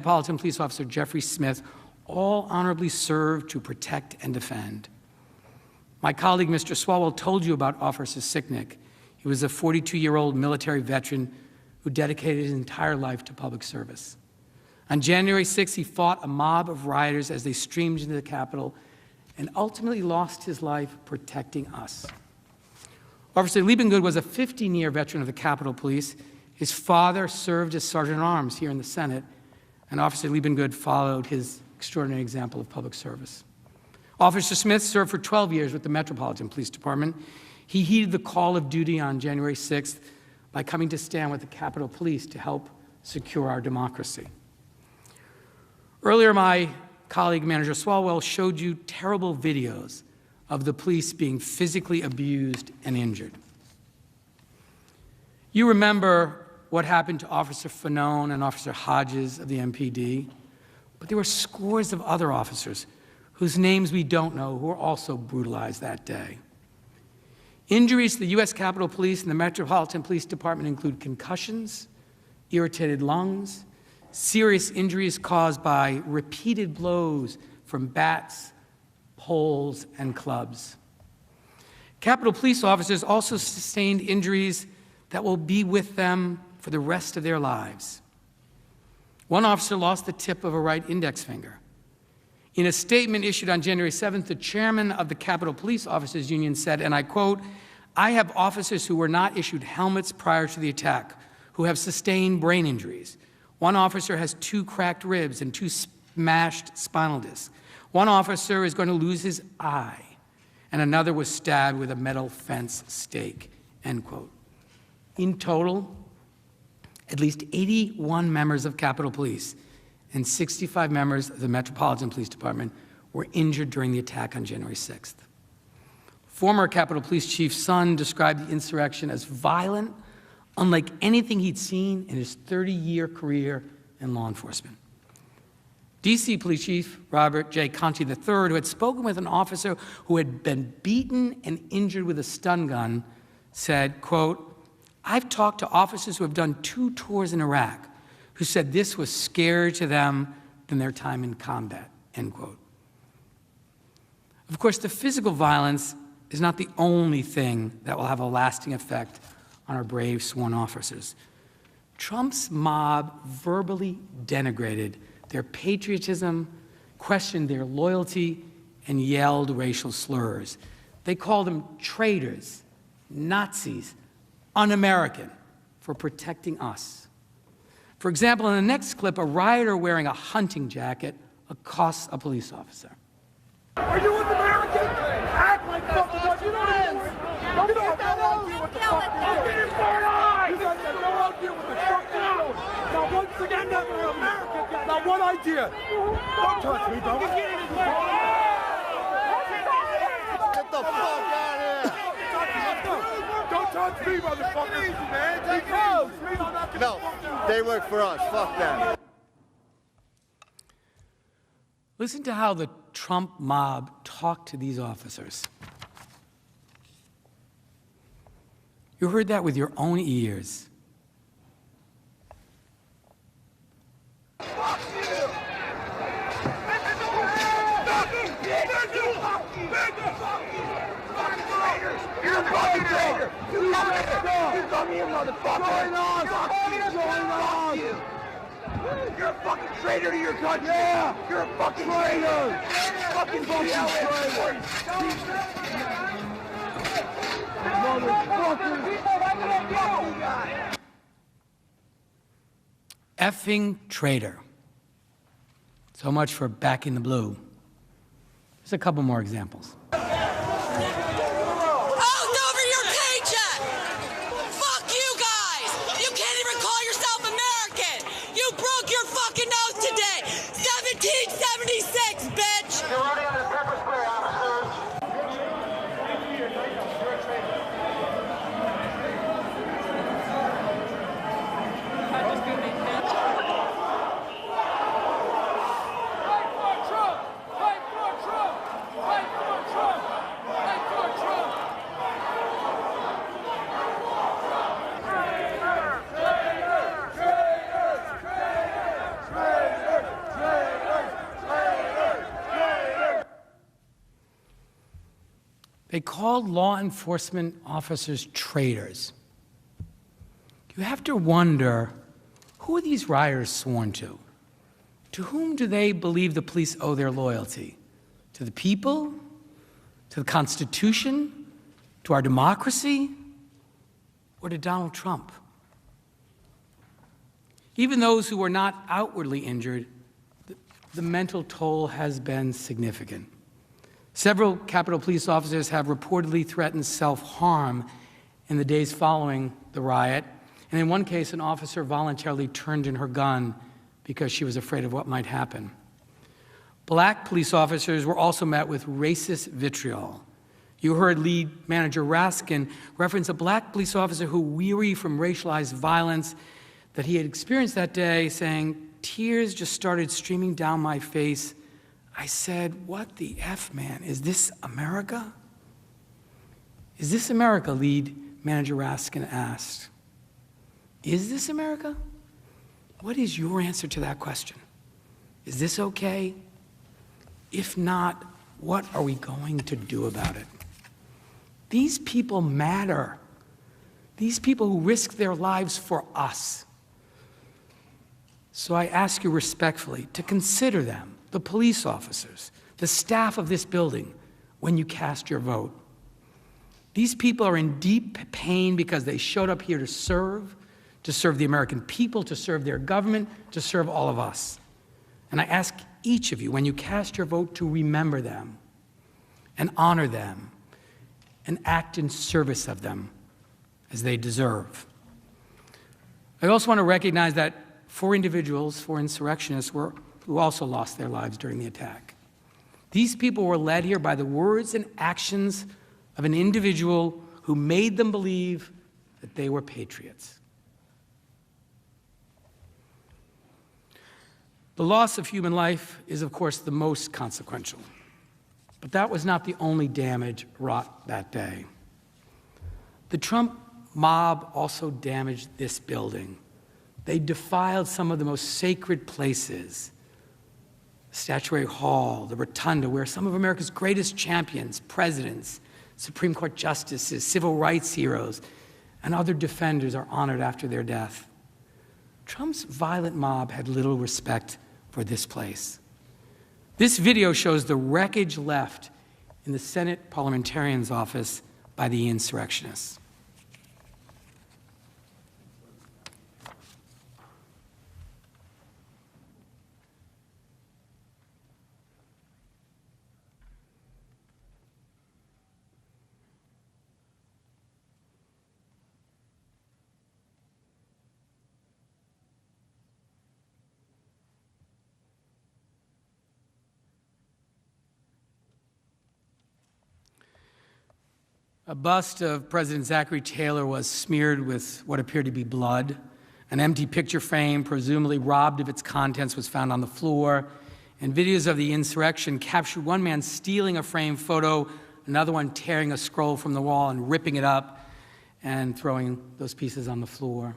Metropolitan Police Officer Jeffrey Smith all honorably served to protect and defend. My colleague, Mr. Swalwell, told you about Officer Sicknick. He was a 42-year-old military veteran who dedicated his entire life to public service. On January 6th, he fought a mob of rioters as they streamed into the Capitol and ultimately lost his life protecting us. Officer Liebengood was a 15-year veteran of the Capitol Police. His father served as Sergeant-at-Arms here in the Senate, and Officer Liebengood followed his extraordinary example of public service. Officer Smith served for 12 years with the Metropolitan Police Department. He heeded the call of duty on January 6th by coming to stand with the Capitol Police to help secure our democracy. Earlier, my colleague, Manager Swalwell, showed you terrible videos of the police being physically abused and injured. You remember what happened to Officer Fanone and Officer Hodges of the MPD, but there were scores of other officers whose names we don't know who were also brutalized that day. Injuries to the U.S. Capitol Police and the Metropolitan Police Department include concussions, irritated lungs, serious injuries caused by repeated blows from bats, poles, and clubs. Capitol Police officers also sustained injuries that will be with them for the rest of their lives. One officer lost the tip of a right index finger. In a statement issued on January 7th, the chairman of the Capitol Police Officers Union said, and I quote, "I have officers who were not issued helmets prior to the attack, who have sustained brain injuries. One officer has 2 cracked ribs and 2 smashed spinal discs. One officer is going to lose his eye, and another was stabbed with a metal fence stake," end quote. In total, at least 81 members of Capitol Police and 65 members of the Metropolitan Police Department were injured during the attack on January 6th. Former Capitol Police Chief Son described the insurrection as violent, unlike anything he'd seen in his 30-year career in law enforcement. D.C. Police Chief Robert J. Conti III, who had spoken with an officer who had been beaten and injured with a stun gun, said, quote, "I've talked to officers who have done 2 tours in Iraq who said this was scarier to them than their time in combat," end quote. Of course, the physical violence is not the only thing that will have a lasting effect on our brave sworn officers. Trump's mob verbally denigrated their patriotism, questioned their loyalty, and yelled racial slurs. They called them traitors, Nazis, un-American for protecting us. For example, in the next clip, a rioter wearing a hunting jacket accosts a police officer. Are you an American? Act like fucking what you know. You don't have no idea what the fuck you're doing. You guys have no idea what the fuck you're doing. Now, once again, never America. Now, one idea. Don't touch me, don't. Get the fuck out of here. Don't touch me, motherfucker. Man. No, they work for us. Fuck them. Listen to how the Trump mob talked to these officers. You heard that with your own ears. Fuck you! You're a fucking traitor! You come here, motherfucker! What's going on? You're a fucking traitor to your country! Yeah! You're a fucking traitor! Fucking traitor! Effing traitor. So much for backing the blue. There's a couple more examples. They called law enforcement officers traitors. You have to wonder, who are these rioters sworn to? To whom do they believe the police owe their loyalty? To the people? To the Constitution? To our democracy? Or to Donald Trump? Even those who were not outwardly injured, the mental toll has been significant. Several Capitol Police officers have reportedly threatened self-harm in the days following the riot. And in one case, an officer voluntarily turned in her gun because she was afraid of what might happen. Black police officers were also met with racist vitriol. You heard lead manager Raskin reference a black police officer who, weary from racialized violence that he had experienced that day, saying, "Tears just started streaming down my face. I said, what the F, man? Is this America?" Is this America? Lead manager Raskin asked. Is this America? What is your answer to that question? Is this okay? If not, what are we going to do about it? These people matter. These people who risk their lives for us. So I ask you respectfully to consider them, the police officers, the staff of this building, when you cast your vote. These people are in deep pain because they showed up here to serve the American people, to serve their government, to serve all of us. And I ask each of you, when you cast your vote, to remember them and honor them and act in service of them as they deserve. I also want to recognize that 4 individuals, 4 insurrectionists, who also lost their lives during the attack. These people were led here by the words and actions of an individual who made them believe that they were patriots. The loss of human life is, of course, the most consequential. But that was not the only damage wrought that day. The Trump mob also damaged this building. They defiled some of the most sacred places, the Statuary Hall, the Rotunda, where some of America's greatest champions, presidents, Supreme Court justices, civil rights heroes, and other defenders are honored after their death. Trump's violent mob had little respect for this place. This video shows the wreckage left in the Senate parliamentarian's office by the insurrectionists. A bust of President Zachary Taylor was smeared with what appeared to be blood. An empty picture frame, presumably robbed of its contents, was found on the floor. And videos of the insurrection captured one man stealing a framed photo, another one tearing a scroll from the wall and ripping it up and throwing those pieces on the floor.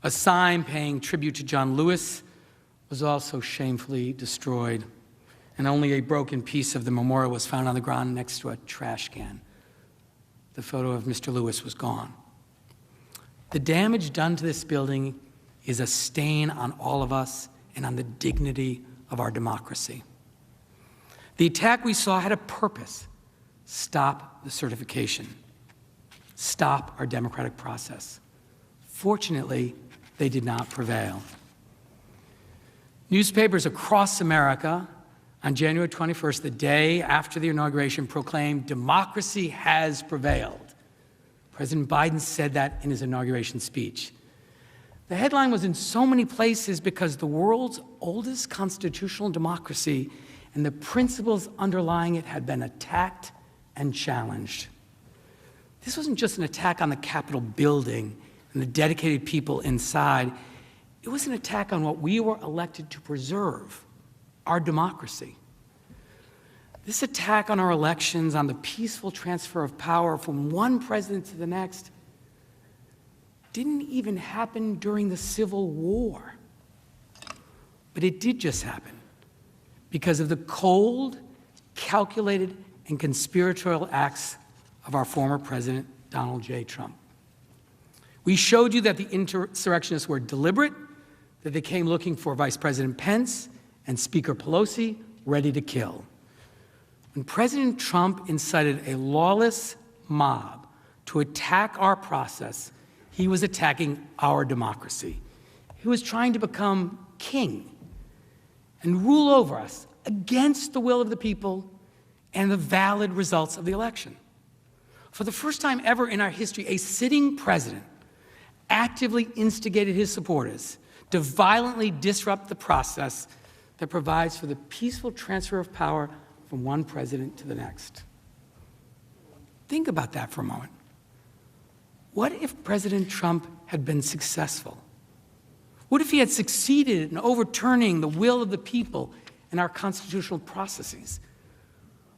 A sign paying tribute to John Lewis was also shamefully destroyed, and only a broken piece of the memorial was found on the ground next to a trash can. The photo of Mr. Lewis was gone. The damage done to this building is a stain on all of us and on the dignity of our democracy. The attack we saw had a purpose: stop the certification, stop our democratic process. Fortunately, they did not prevail. Newspapers across America on January 21st, the day after the inauguration, proclaimed democracy has prevailed. President Biden said that in his inauguration speech. The headline was in so many places because the world's oldest constitutional democracy and the principles underlying it had been attacked and challenged. This wasn't just an attack on the Capitol building and the dedicated people inside. It was an attack on what we were elected to preserve: our democracy. This attack on our elections, on the peaceful transfer of power from one president to the next, didn't even happen during the Civil War. But it did just happen because of the cold, calculated, and conspiratorial acts of our former President, Donald J. Trump. We showed you that the insurrectionists were deliberate, that they came looking for Vice President Pence and Speaker Pelosi, ready to kill. When President Trump incited a lawless mob to attack our process, he was attacking our democracy. He was trying to become king and rule over us against the will of the people and the valid results of the election. For the first time ever in our history, a sitting president actively instigated his supporters to violently disrupt the process that provides for the peaceful transfer of power from one president to the next. Think about that for a moment. What if President Trump had been successful? What if he had succeeded in overturning the will of the people in our constitutional processes?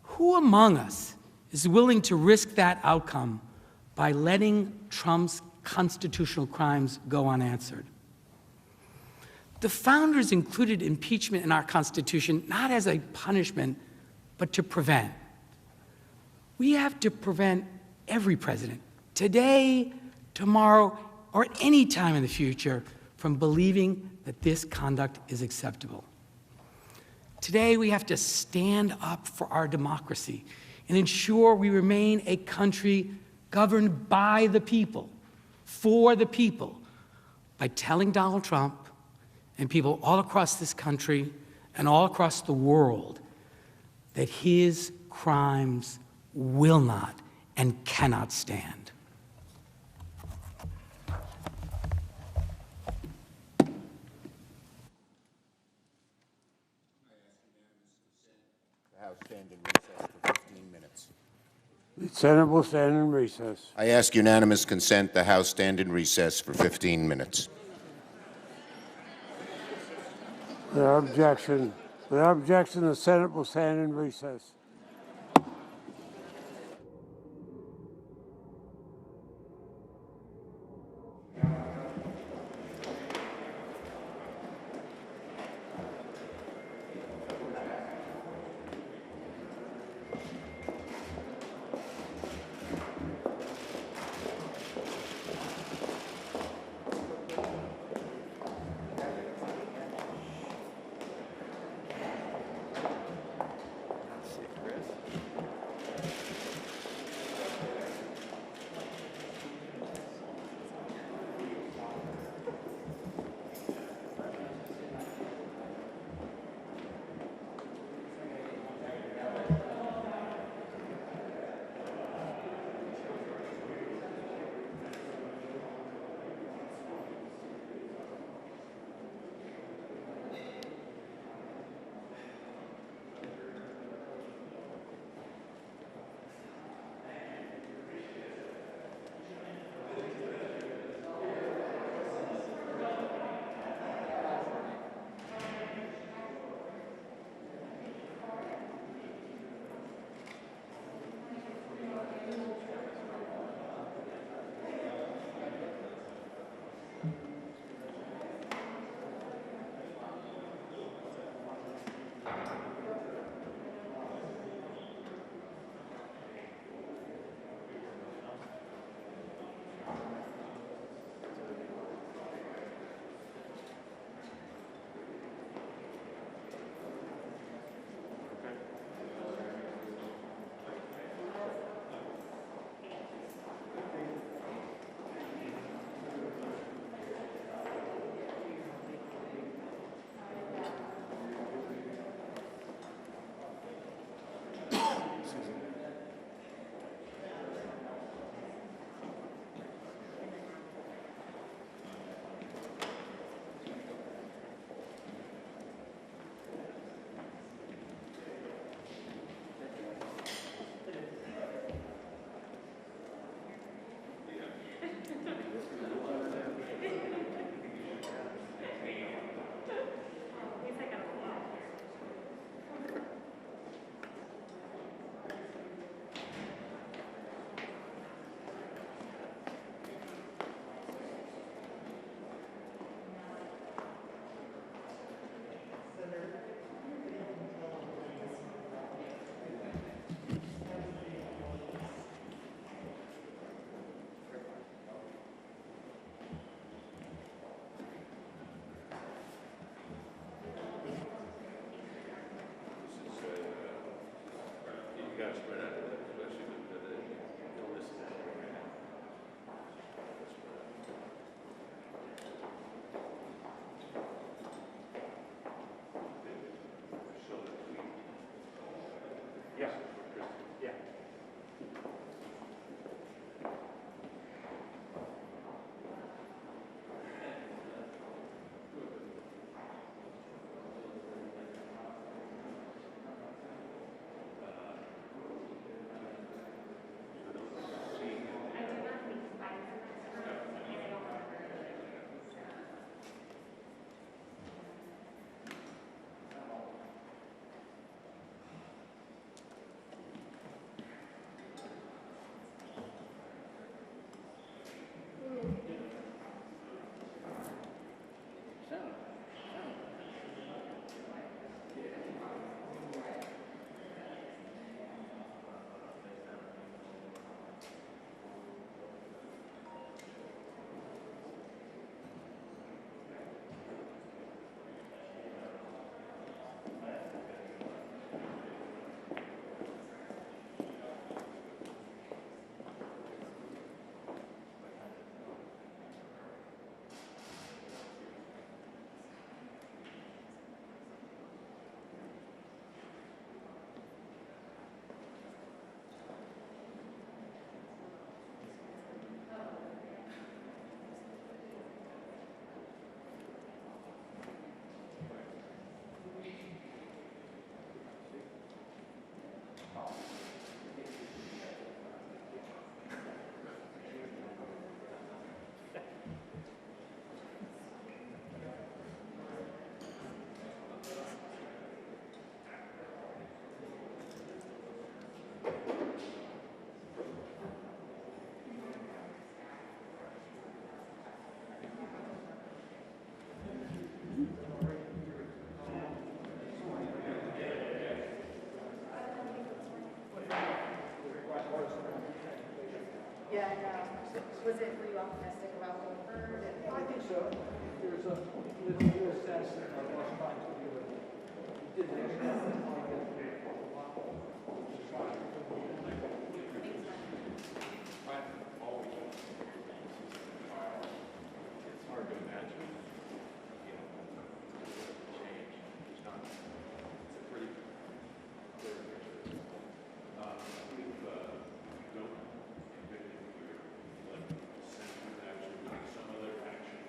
Who among us is willing to risk that outcome by letting Trump's constitutional crimes go unanswered? The founders included impeachment in our Constitution not as a punishment, but to prevent. We have to prevent every president, today, tomorrow, or at any time in the future, from believing that this conduct is acceptable. Today, we have to stand up for our democracy and ensure we remain a country governed by the people, for the people, by telling Donald Trump and people all across this country and all across the world that his crimes will not and cannot stand. The House stand in recess for 15 minutes. The Senate will stand in recess. I ask unanimous consent the House stand in recess for 15 minutes. Without objection, the Senate will stand in recess. Was it, were you optimistic about going forward? I think so. There's a sense that I was trying to do it. Did the It's hard to imagine, change. There's not. It's a pretty clear picture. We've don't envision like censored action, some other action.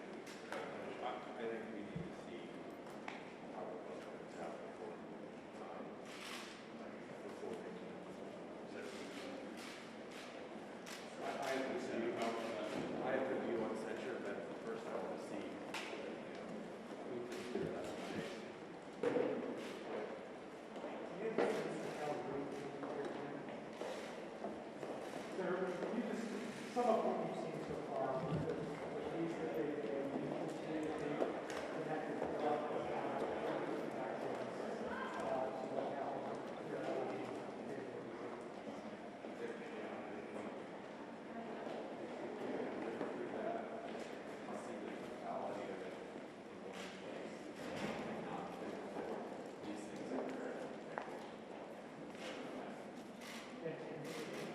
I think we need to see how it goes out before making I have to see how I have the view on censure, but first I want to see who can clear that space. Some of what you've seen so far, the piece that they've continue to be connected to the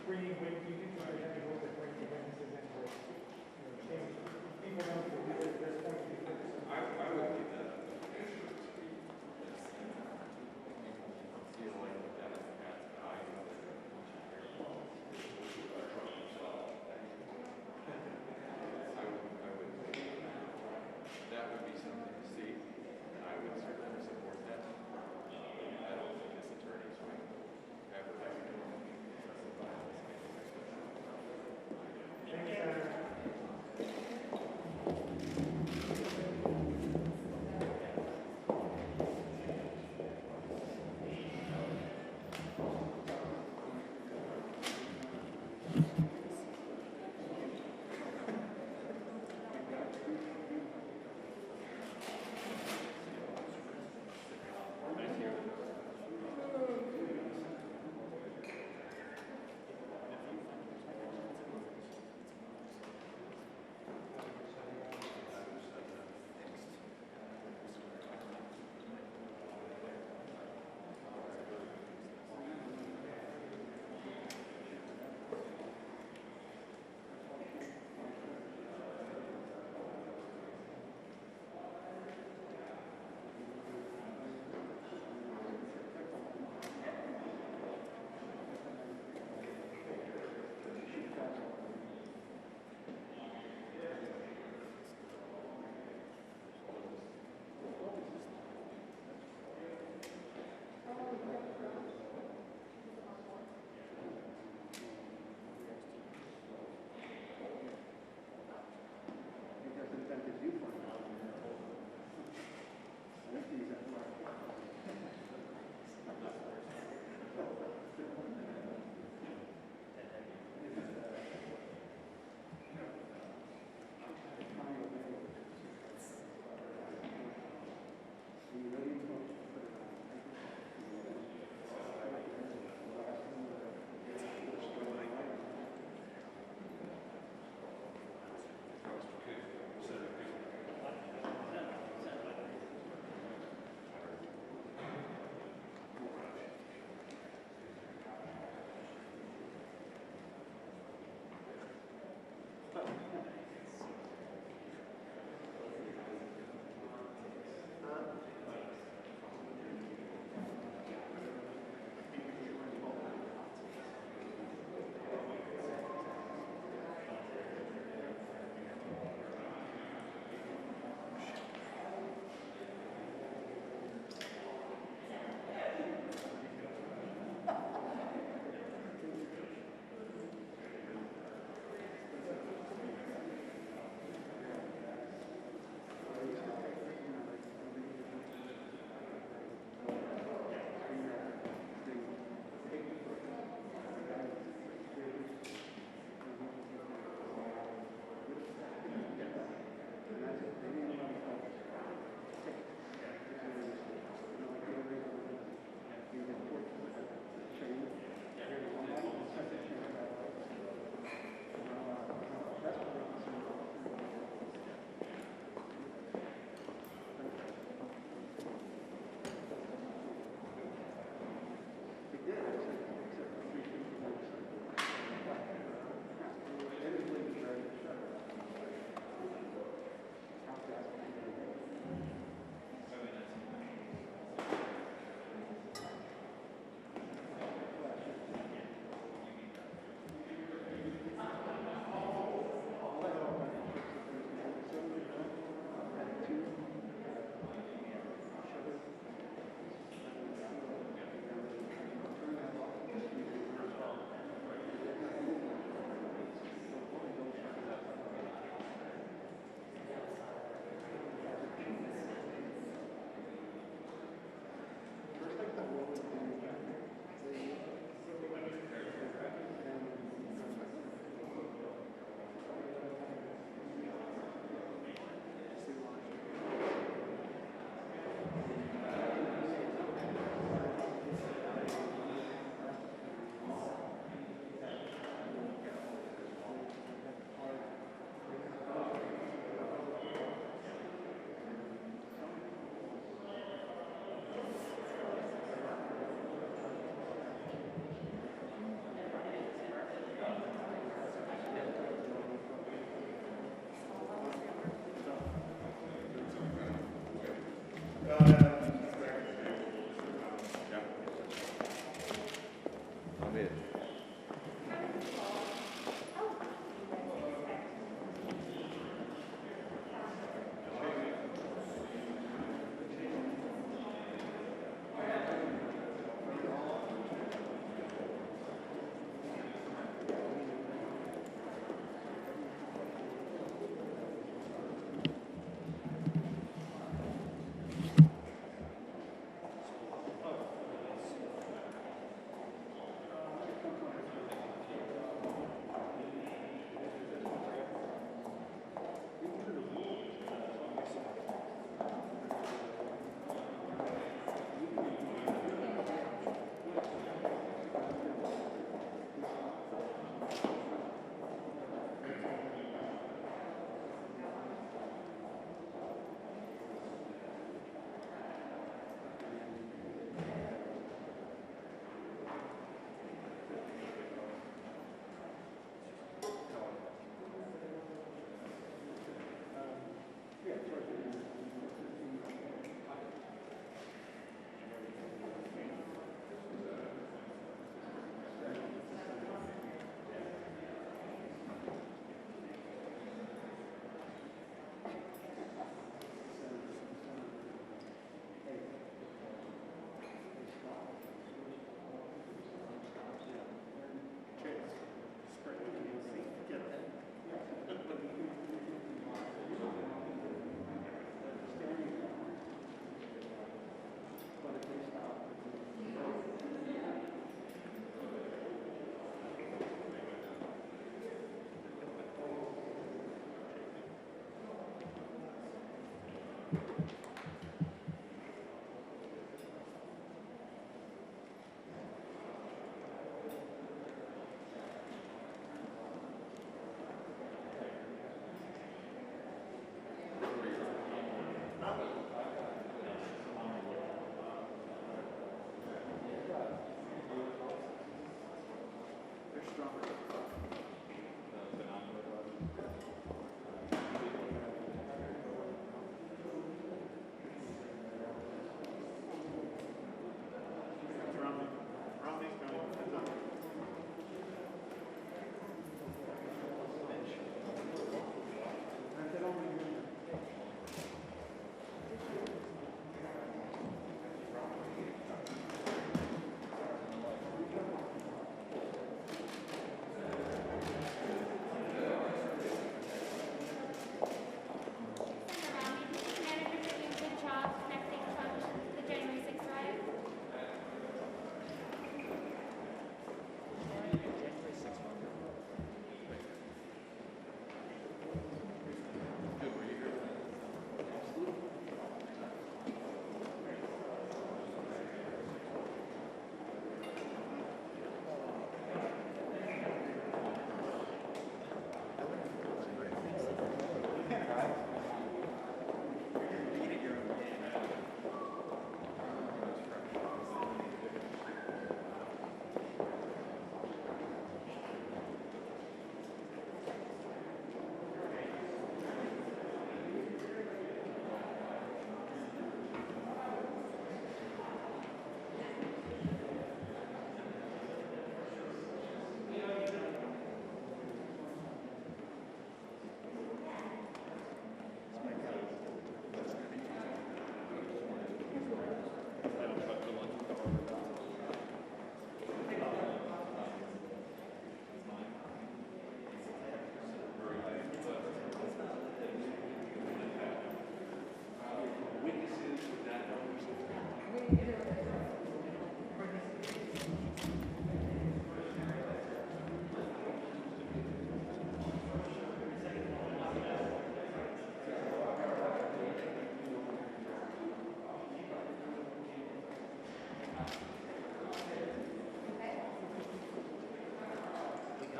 bringing witnesses, you can try to have a little bit bringing witnesses into it. People don't feel that there's going to be witnesses. I would leave that up to the issue to be feel like that is the best value of it. That would be something to see, and I would certainly support that. I don't think this attorney's going to ever excessive violence. Thank you, Senator.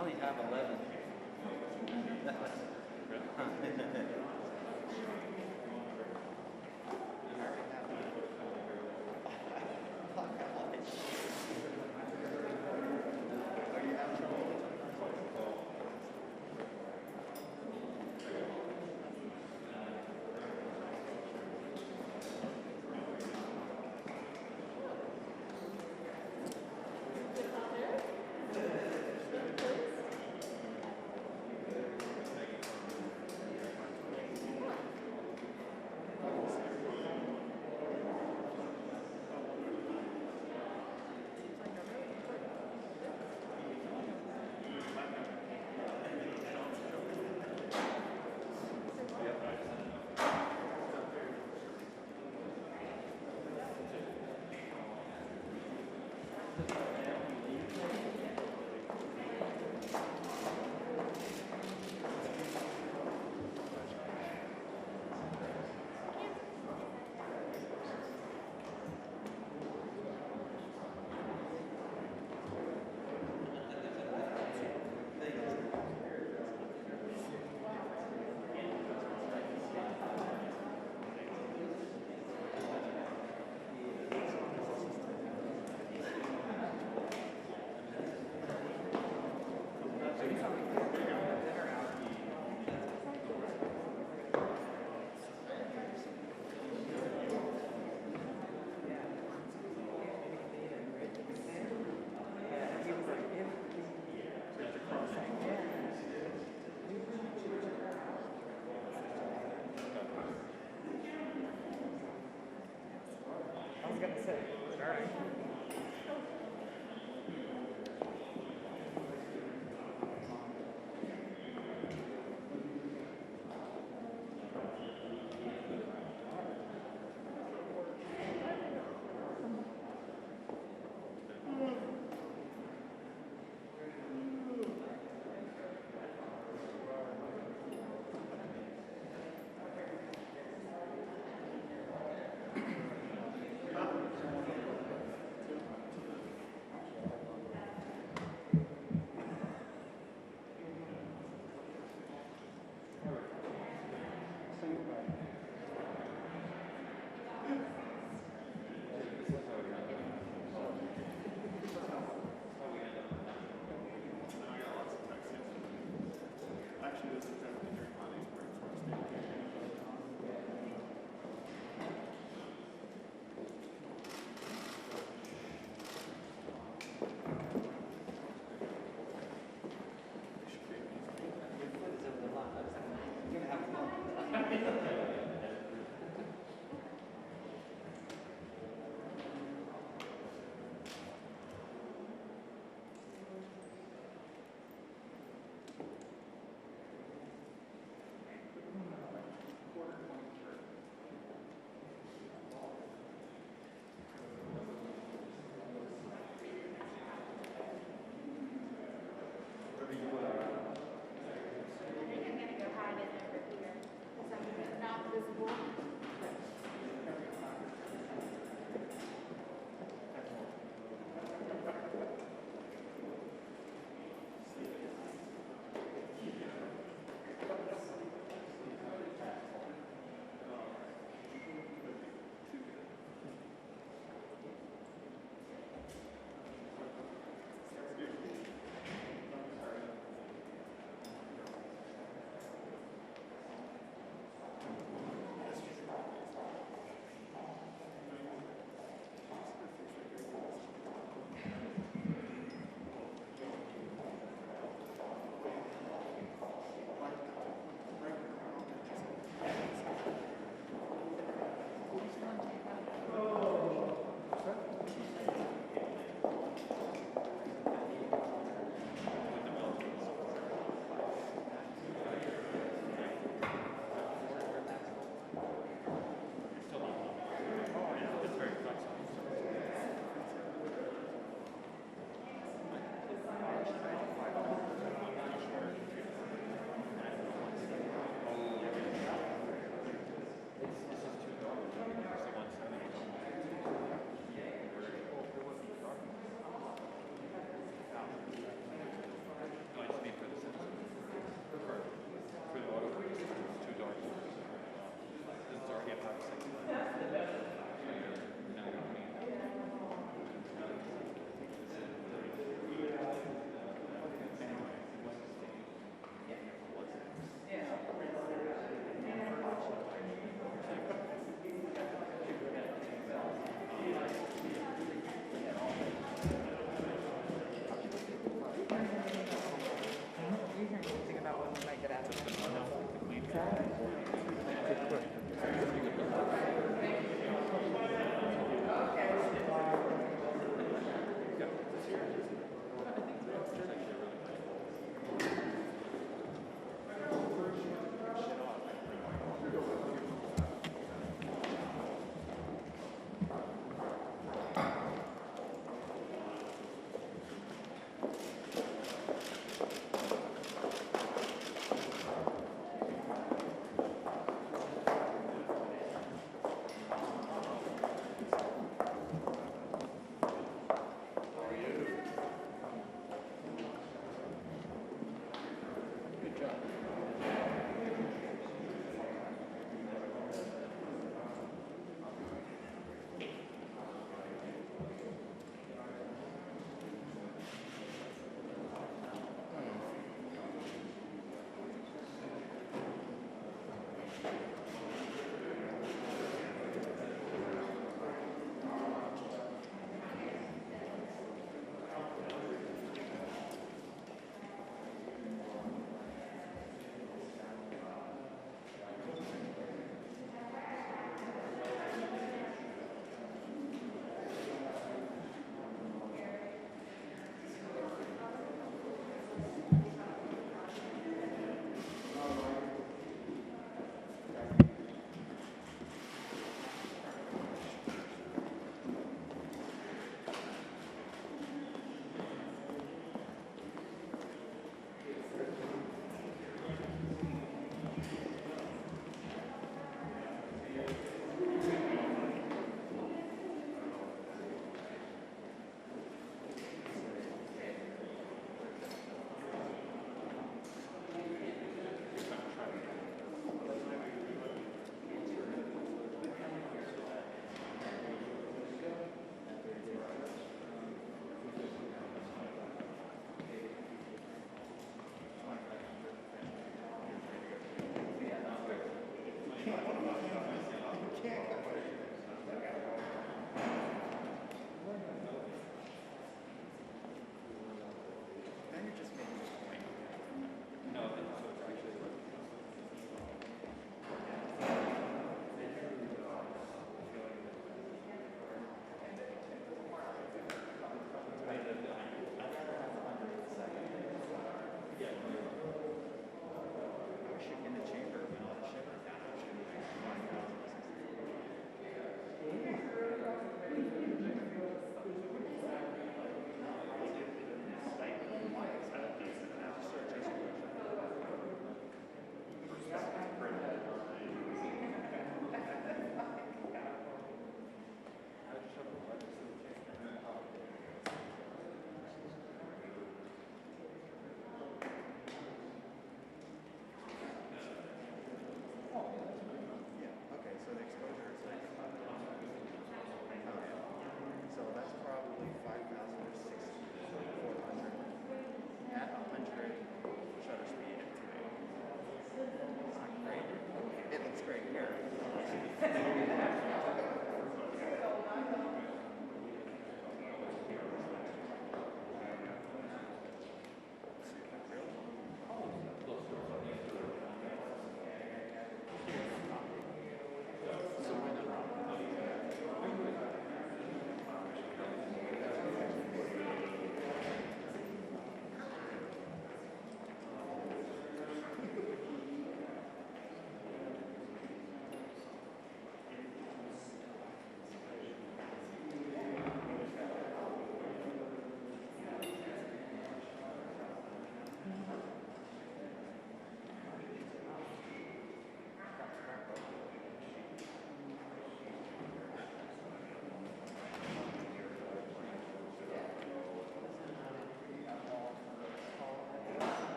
only have 11.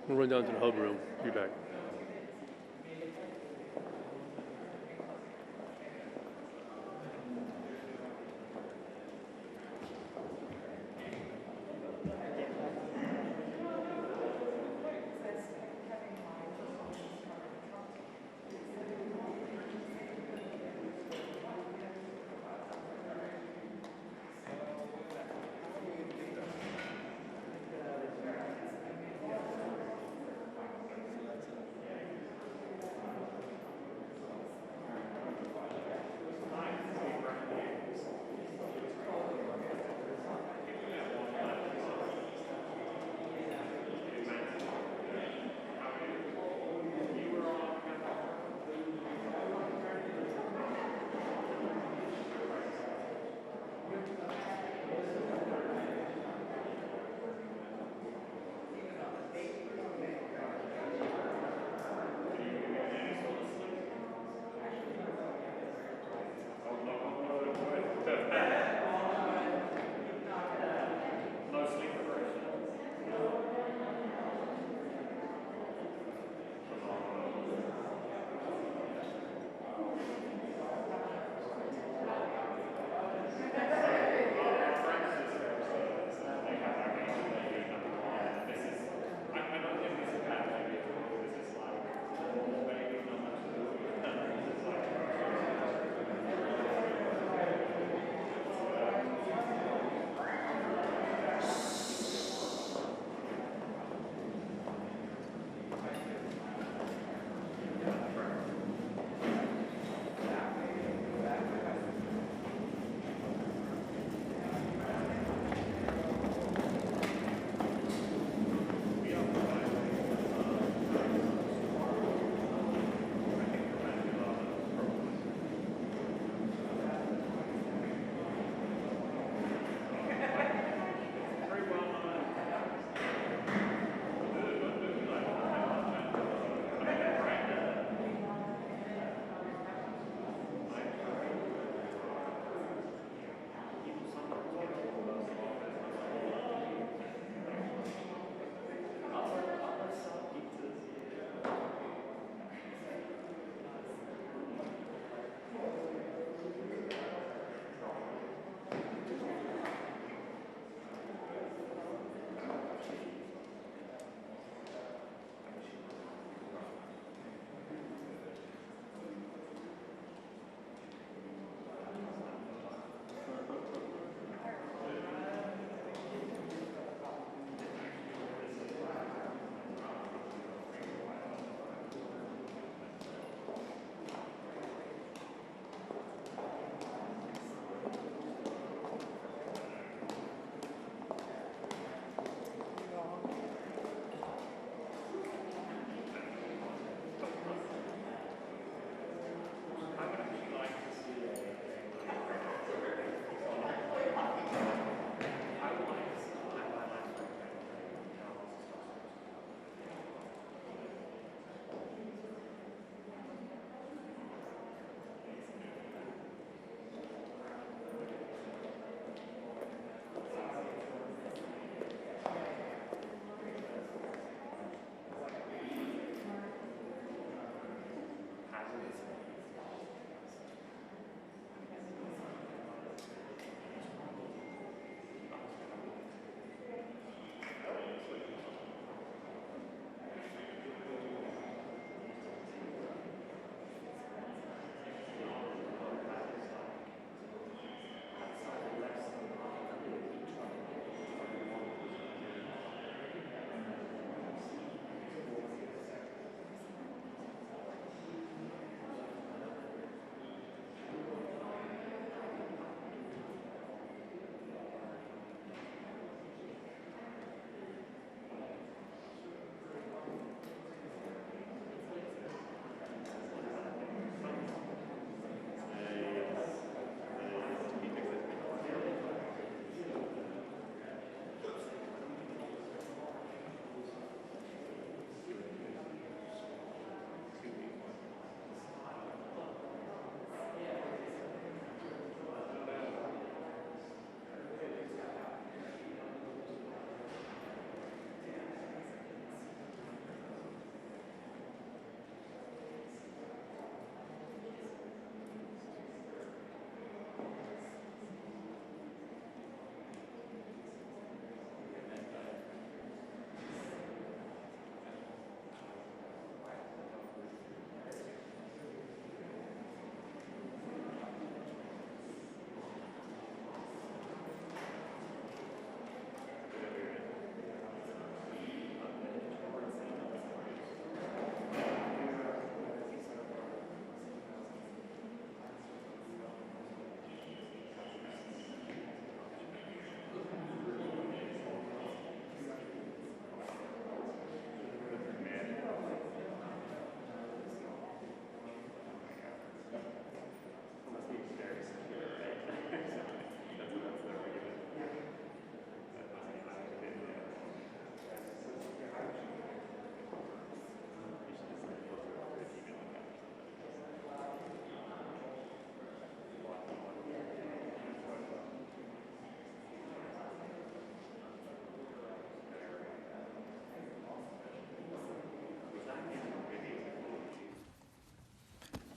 We'll run down to the hub room. Be back.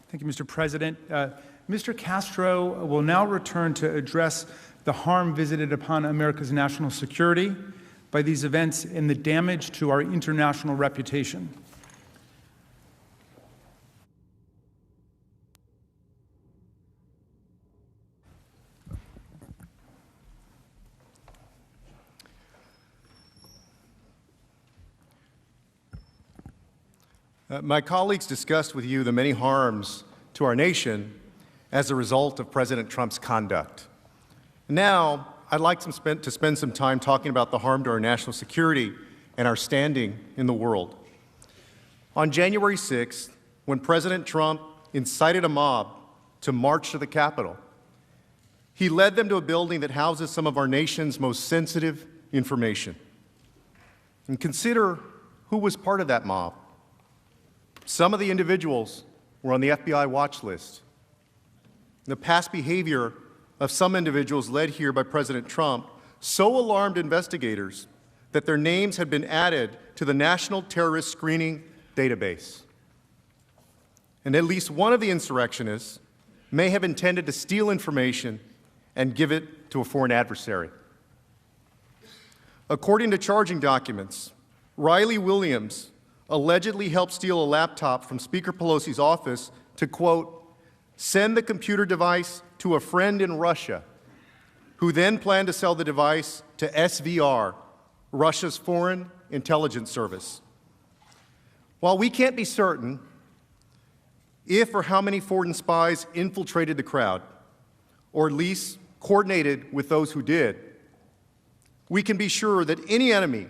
Thank you, Mr. President. Mr. Castro will now return to address the harm visited upon America's national security by these events and the damage to our international reputation. My colleagues discussed with you the many harms to our nation as a result of President Trump's conduct. Now, I'd like to spend some time talking about the harm to our national security and our standing in the world. On January 6th, when President Trump incited a mob to march to the Capitol, he led them to a building that houses some of our nation's most sensitive information. And consider who was part of that mob. Some of the individuals were on the FBI watch list. The past behavior of some individuals led here by President Trump so alarmed investigators that their names had been added to the National Terrorist Screening Database. And at least one of the insurrectionists may have intended to steal information and give it to a foreign adversary. According to charging documents, Riley Williams allegedly helped steal a laptop from Speaker Pelosi's office to, quote, send the computer device to a friend in Russia, who then planned to sell the device to SVR, Russia's Foreign Intelligence Service. While we can't be certain if or how many foreign spies infiltrated the crowd, or at least coordinated with those who did, we can be sure that any enemy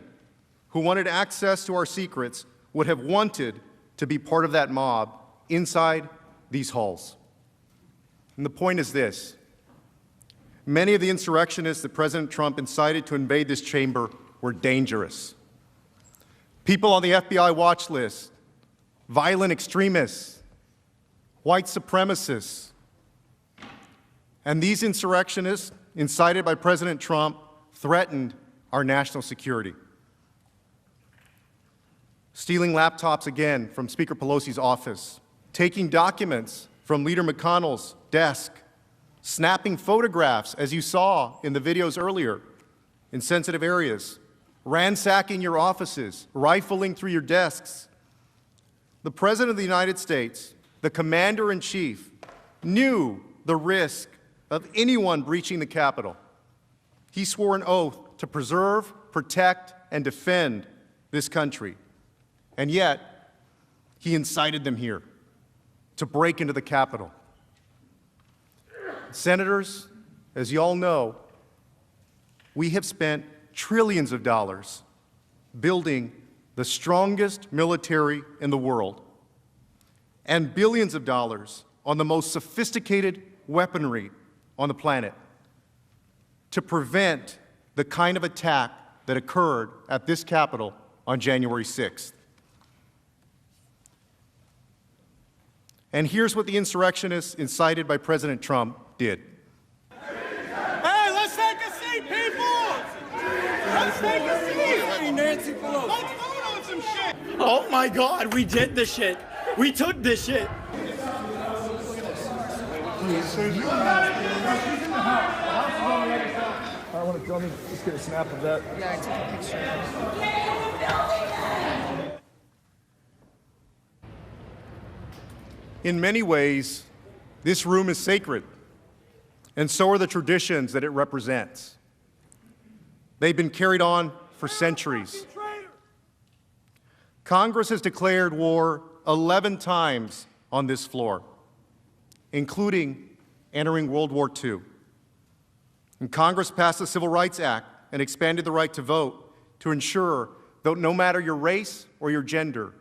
who wanted access to our secrets would have wanted to be part of that mob inside these halls. And the point is this: many of the insurrectionists that President Trump incited to invade this chamber were dangerous. People on the FBI watch list, violent extremists, white supremacists. And these insurrectionists, incited by President Trump, threatened our national security. Stealing laptops again from Speaker Pelosi's office, taking documents from Leader McConnell's desk, snapping photographs, as you saw in the videos earlier, in sensitive areas, ransacking your offices, rifling through your desks. The President of the United States, the Commander-in-Chief, knew the risk of anyone breaching the Capitol. He swore an oath to preserve, protect, and defend this country. And yet, he incited them here to break into the Capitol. Senators, as you all know, we have spent trillions of dollars building the strongest military in the world and billions of dollars on the most sophisticated weaponry on the planet to prevent the kind of attack that occurred at this Capitol on January 6th. And here's what the insurrectionists incited by President Trump did. Hey, let's take a seat, people! Let's take a seat! Nancy Pelosi. Let's vote on some shit! Oh my God, we did this shit. We took this shit. I want to just get a snap of that. Yeah, I took a picture. In many ways, this room is sacred, and so are the traditions that it represents. They've been carried on for centuries. Congress has declared war 11 times on this floor, including entering World War II. And Congress passed the Civil Rights Act and expanded the right to vote to ensure that no matter your race or your gender,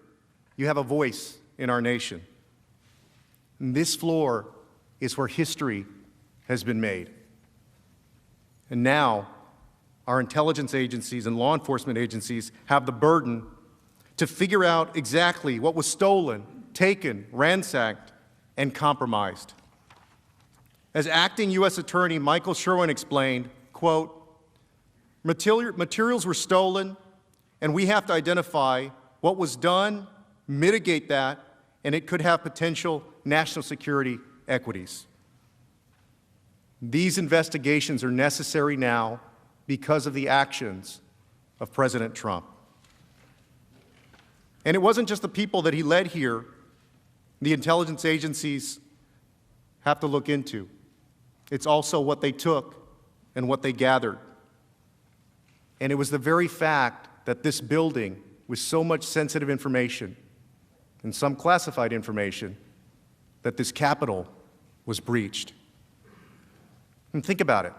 you have a voice in our nation. And this floor is where history has been made. And now, our intelligence agencies and law enforcement agencies have the burden to figure out exactly what was stolen, taken, ransacked, and compromised. As acting U.S. Attorney Michael Sherwin explained, quote, materials were stolen, and we have to identify what was done, mitigate that, and it could have potential national security equities. These investigations are necessary now because of the actions of President Trump. And it wasn't just the people that he led here the intelligence agencies have to look into. It's also what they took and what they gathered. And it was the very fact that this building, with so much sensitive information and some classified information, that this Capitol was breached. And think about it.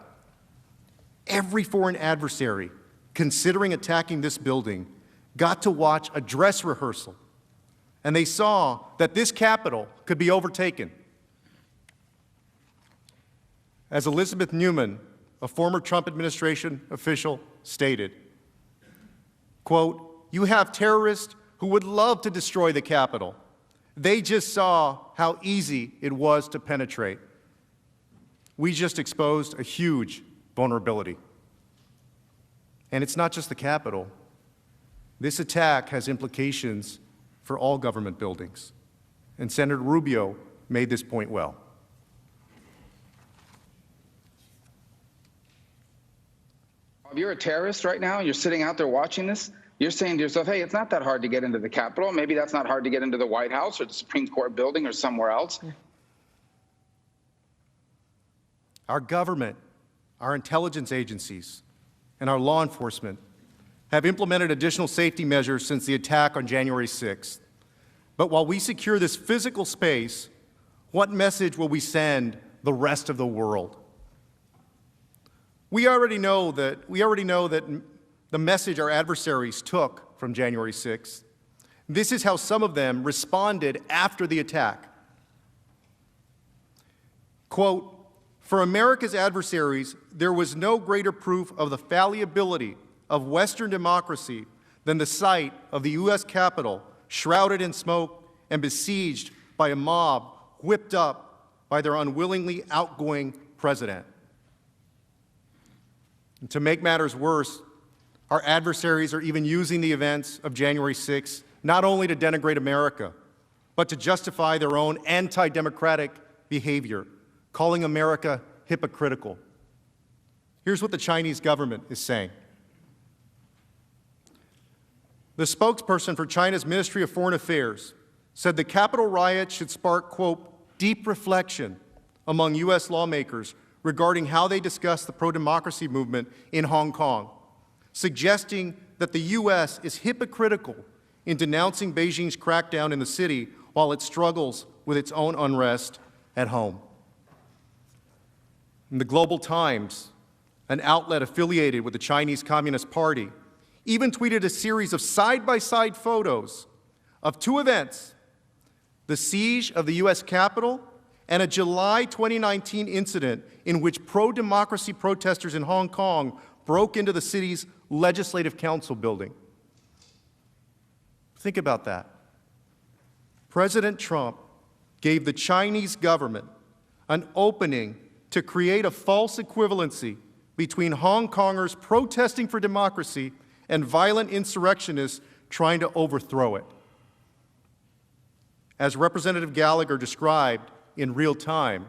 Every foreign adversary considering attacking this building got to watch a dress rehearsal, and they saw that this Capitol could be overtaken. As Elizabeth Newman, a former Trump administration official, stated, quote, "You have terrorists who would love to destroy the Capitol. They just saw how easy it was to penetrate." We just exposed a huge vulnerability. And it's not just the Capitol. This attack has implications for all government buildings. And Senator Rubio made this point well. If you're a terrorist right now, you're sitting out there watching this, you're saying to yourself, hey, it's not that hard to get into the Capitol. Maybe that's not hard to get into the White House or the Supreme Court building or somewhere else. Our government, our intelligence agencies, and our law enforcement have implemented additional safety measures since the attack on January 6th. But while we secure this physical space, what message will we send the rest of the world? We already know that the message our adversaries took from January 6th. This is how some of them responded after the attack. Quote, "For America's adversaries, there was no greater proof of the fallibility of Western democracy than the sight of the U.S. Capitol shrouded in smoke and besieged by a mob whipped up by their unwillingly outgoing president." And to make matters worse, our adversaries are even using the events of January 6th not only to denigrate America, but to justify their own anti-democratic behavior, calling America hypocritical. Here's what the Chinese government is saying. The spokesperson for China's Ministry of Foreign Affairs said the Capitol riot should spark, quote, "deep reflection among U.S. lawmakers regarding how they discuss the pro-democracy movement in Hong Kong, suggesting that the U.S. is hypocritical in denouncing Beijing's crackdown in the city while it struggles with its own unrest at home." In the Global Times, an outlet affiliated with the Chinese Communist Party, even tweeted a series of side-by-side photos of two events, the siege of the U.S. Capitol and a July 2019 incident in which pro-democracy protesters in Hong Kong broke into the city's Legislative Council building. Think about that. President Trump gave the Chinese government an opening to create a false equivalency between Hong Kongers protesting for democracy and violent insurrectionists trying to overthrow it. As Representative Gallagher described in real time,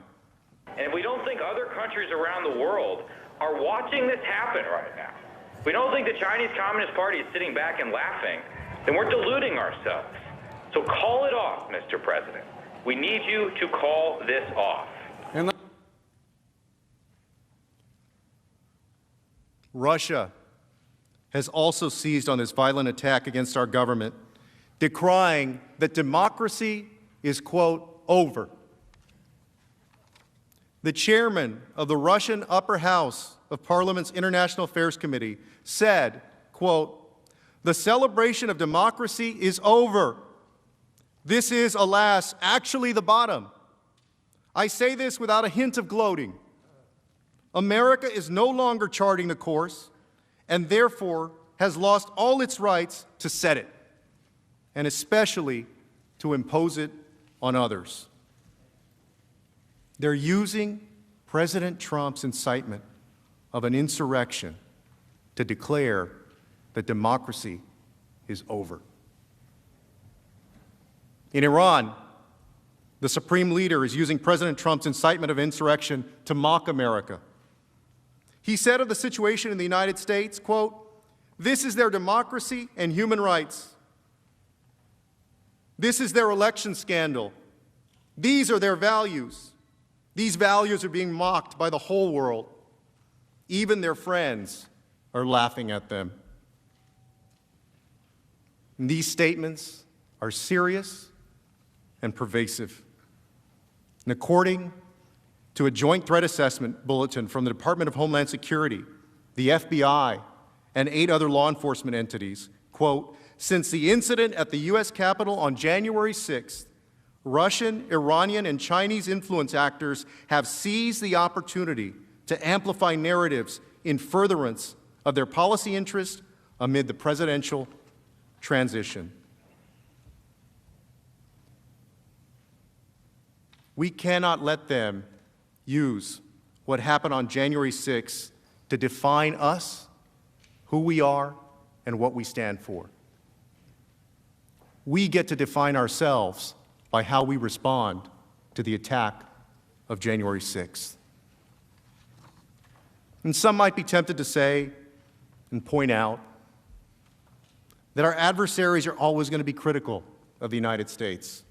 and if we don't think other countries around the world are watching this happen right now, if we don't think the Chinese Communist Party is sitting back and laughing, then we're deluding ourselves. So call it off, Mr. President. We need you to call this off. Russia has also seized on this violent attack against our government, decrying that democracy is, quote, over. The chairman of the Russian Upper House of Parliament's International Affairs Committee said, quote, "The celebration of democracy is over. This is, alas, actually the bottom. I say this without a hint of gloating. America is no longer charting the course and therefore has lost all its rights to set it, and especially to impose it on others." They're using President Trump's incitement of an insurrection to declare that democracy is over. In Iran, The Supreme Leader is using President Trump's incitement of insurrection to mock America. He said of the situation in the United States, quote, "This is their democracy and human rights. This is their election scandal. These are their values. These values are being mocked by the whole world. Even their friends are laughing at them." And these statements are serious and pervasive. And according to a joint threat assessment bulletin from the Department of Homeland Security, the FBI, and 8 other law enforcement entities, quote, "Since the incident at the U.S. Capitol on January 6th, Russian, Iranian, and Chinese influence actors have seized the opportunity to amplify narratives in furtherance of their policy interests amid the presidential transition." We cannot let them use what happened on January 6th to define us, who we are, and what we stand for. We get to define ourselves by how we respond to the attack of January 6th. And some might be tempted to say and point out that our adversaries are always going to be critical of the United States.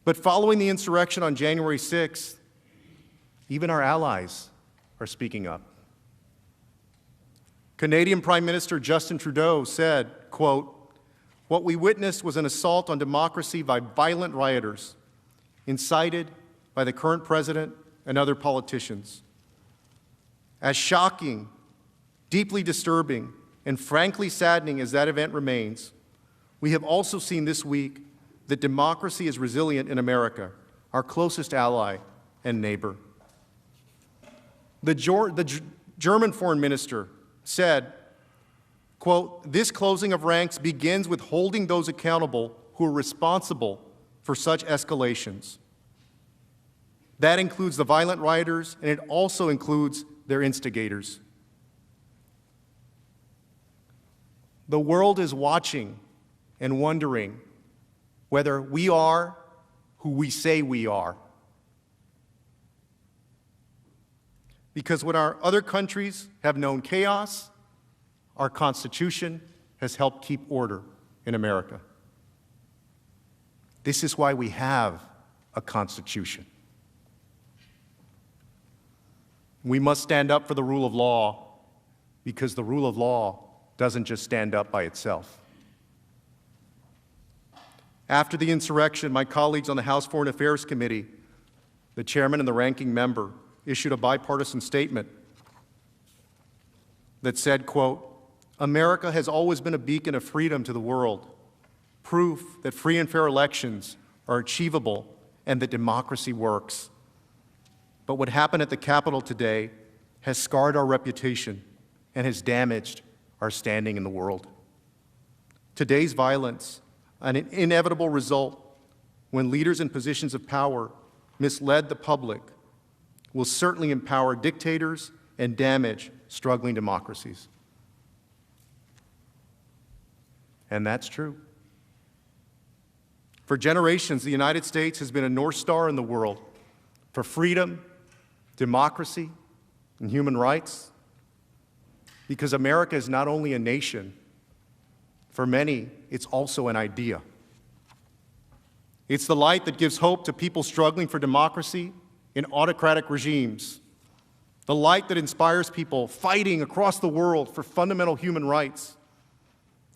But following the insurrection on January 6th, even our allies are speaking up. Canadian Prime Minister Justin Trudeau said, quote, "What we witnessed was an assault on democracy by violent rioters, incited by the current president and other politicians. As shocking, deeply disturbing, and frankly saddening as that event remains, we have also seen this week that democracy is resilient in America, our closest ally and neighbor." The German foreign minister said, quote, "This closing of ranks begins with holding those accountable who are responsible for such escalations. That includes the violent rioters, and it also includes their instigators." The world is watching and wondering whether we are who we say we are. Because when our other countries have known chaos, our Constitution has helped keep order in America. This is why we have a Constitution. We must stand up for the rule of law, because the rule of law doesn't just stand up by itself. After the insurrection, my colleagues on the House Foreign Affairs Committee, the chairman and the ranking member, issued a bipartisan statement that said, quote, "America has always been a beacon of freedom to the world, proof that free and fair elections are achievable and that democracy works. But what happened at the Capitol today has scarred our reputation and has damaged our standing in the world. Today's violence, an inevitable result when leaders in positions of power misled the public, will certainly empower dictators and damage struggling democracies." And that's true. For generations, the United States has been a North Star in the world for freedom, democracy, and human rights, because America is not only a nation. For many, it's also an idea. It's the light that gives hope to people struggling for democracy in autocratic regimes, the light that inspires people fighting across the world for fundamental human rights,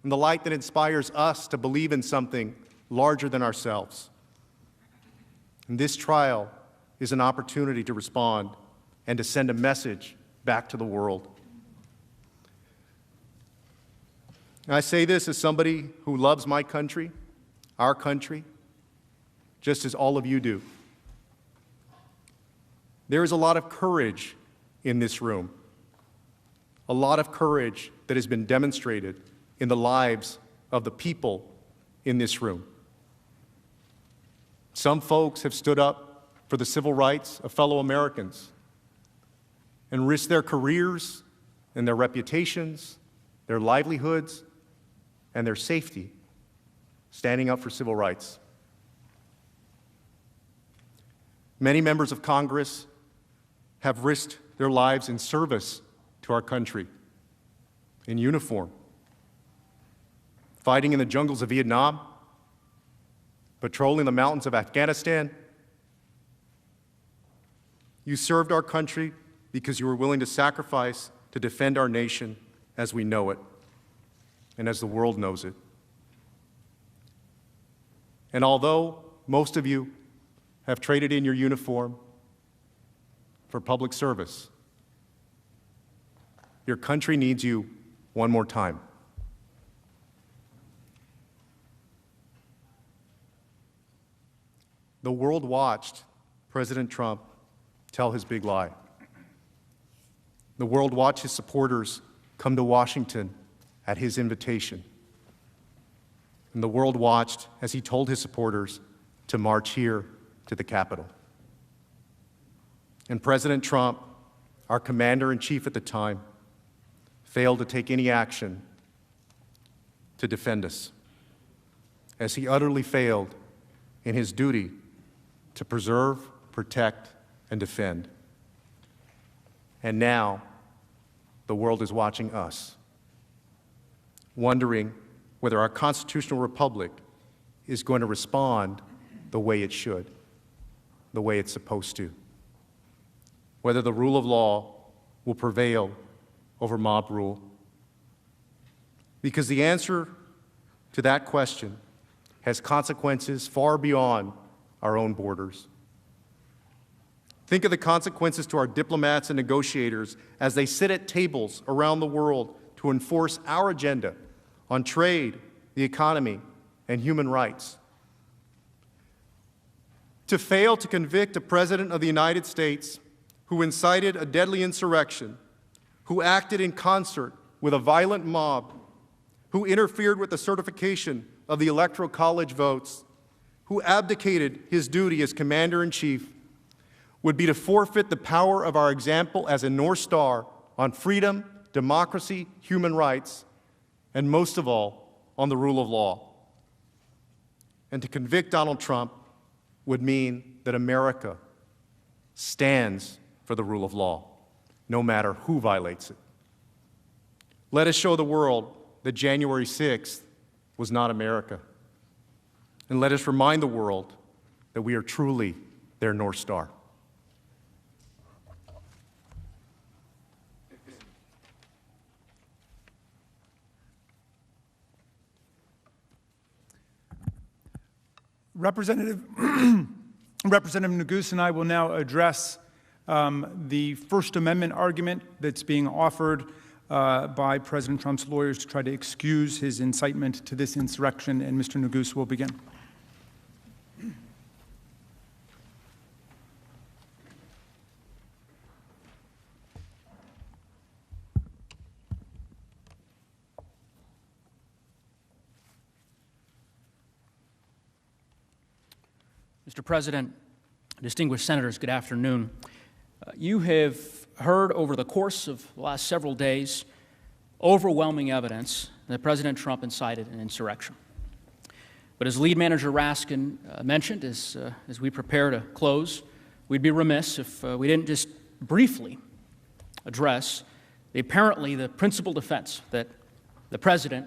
and the light that inspires us to believe in something larger than ourselves. And this trial is an opportunity to respond and to send a message back to the world. And I say this as somebody who loves my country, our country, just as all of you do. There is a lot of courage in this room, a lot of courage that has been demonstrated in the lives of the people in this room. Some folks have stood up for the civil rights of fellow Americans and risked their careers and their reputations, their livelihoods, and their safety, standing up for civil rights. Many members of Congress have risked their lives in service to our country, in uniform, fighting in the jungles of Vietnam, patrolling the mountains of Afghanistan. You served our country because you were willing to sacrifice to defend our nation as we know it and as the world knows it. And although most of you have traded in your uniform for public service, your country needs you one more time. The world watched President Trump tell his big lie. The world watched his supporters come to Washington at his invitation. And the world watched as he told his supporters to march here to the Capitol. And President Trump, our commander-in-chief at the time, failed to take any action to defend us, as he utterly failed in his duty to preserve, protect, and defend. And now, the world is watching us, wondering whether our constitutional republic is going to respond the way it should, the way it's supposed to, whether the rule of law will prevail over mob rule. Because the answer to that question has consequences far beyond our own borders. Think of the consequences to our diplomats and negotiators as they sit at tables around the world to enforce our agenda on trade, the economy, and human rights. To fail to convict a president of the United States who incited a deadly insurrection, who acted in concert with a violent mob, who interfered with the certification of the Electoral College votes, who abdicated his duty as commander-in-chief, would be to forfeit the power of our example as a North Star on freedom, democracy, human rights, and most of all, on the rule of law. And to convict Donald Trump would mean that America stands for the rule of law, no matter who violates it. Let us show the world that January 6th was not America. And let us remind the world that we are truly their North Star. Representative Neguse and I will now address the First Amendment argument that's being offered by President Trump's lawyers to try to excuse his incitement to this insurrection, and Mr. Neguse will begin. Mr. President, distinguished senators, good afternoon. You have heard over the course of the last several days overwhelming evidence that President Trump incited an insurrection. But as lead manager Raskin mentioned, as we prepare to close, we'd be remiss if we didn't just briefly address the principal defense that the president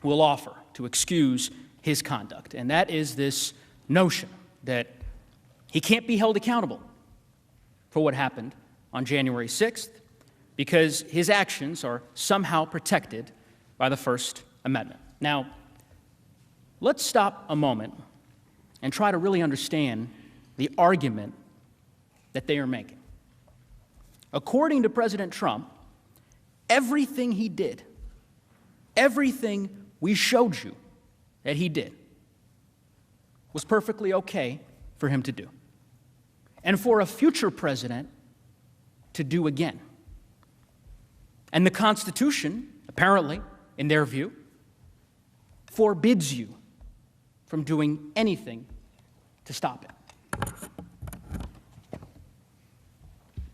will offer to excuse his conduct, and that is this notion that he can't be held accountable for what happened on January 6th because his actions are somehow protected by the First Amendment. Now, let's stop a moment and try to really understand the argument that they are making. According to President Trump, everything he did, everything we showed you that he did, was perfectly okay for him to do, and for a future president to do again. And the Constitution, apparently, in their view, forbids you from doing anything to stop it.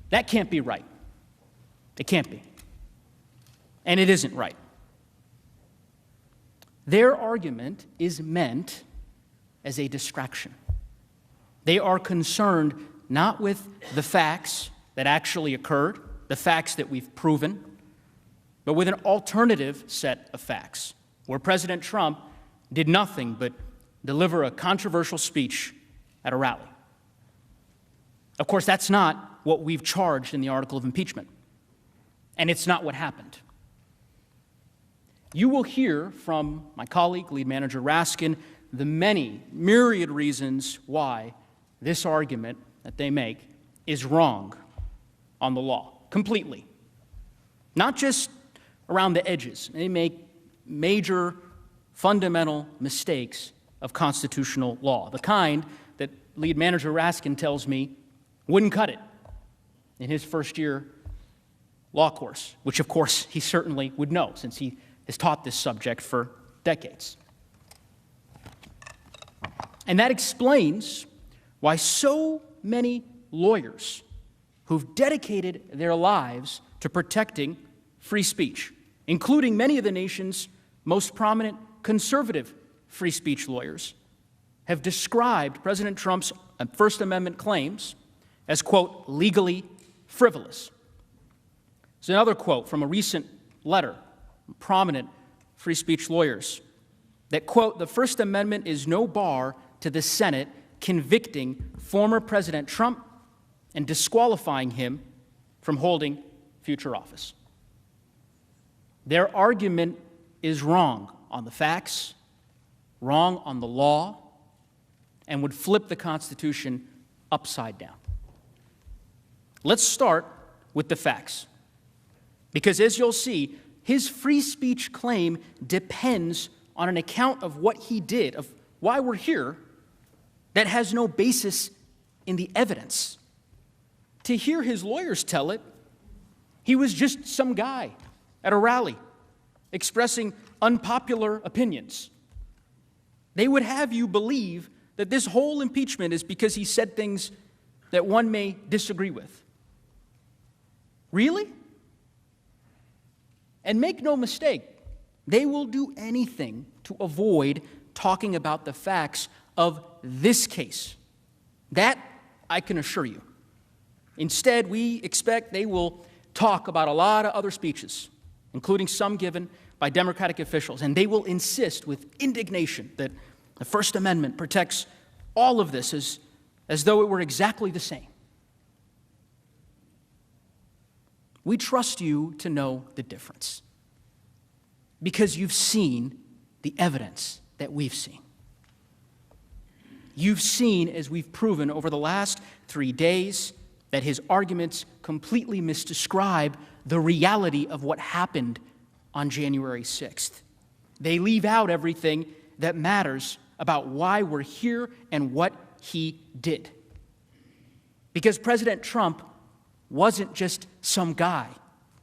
That can't be right. It can't be. And it isn't right. Their argument is meant as a distraction. They are concerned not with the facts that actually occurred, the facts that we've proven, but with an alternative set of facts, where President Trump did nothing but deliver a controversial speech at a rally. Of course, that's not what we've charged in the article of impeachment, and it's not what happened. You will hear from my colleague, Lead Manager Raskin, the many myriad reasons why this argument that they make is wrong on the law, completely. Not just around the edges. They make major, fundamental mistakes of constitutional law, the kind that Lead Manager Raskin tells me wouldn't cut it in his first-year law course, which, of course, he certainly would know since he has taught this subject for decades. And that explains why so many lawyers who've dedicated their lives to protecting free speech, including many of the nation's most prominent conservative free speech lawyers, have described President Trump's First Amendment claims as, quote, legally frivolous. There's another quote from a recent letter from prominent free speech lawyers that, quote, the First Amendment is no bar to the Senate convicting former President Trump and disqualifying him from holding future office. Their argument is wrong on the facts, wrong on the law, and would flip the Constitution upside down. Let's start with the facts, because as you'll see, his free speech claim depends on an account of what he did, of why we're here, that has no basis in the evidence. To hear his lawyers tell it, he was just some guy at a rally expressing unpopular opinions. They would have you believe that this whole impeachment is because he said things that one may disagree with. Really? And make no mistake, they will do anything to avoid talking about the facts of this case. That I can assure you. Instead, we expect they will talk about a lot of other speeches, including some given by Democratic officials, and they will insist with indignation that the First Amendment protects all of this as though it were exactly the same. We trust you to know the difference because you've seen the evidence that we've seen. You've seen, as we've proven over the last 3 days, that his arguments completely misdescribe the reality of what happened on January 6th. They leave out everything that matters about why we're here and what he did. Because President Trump wasn't just some guy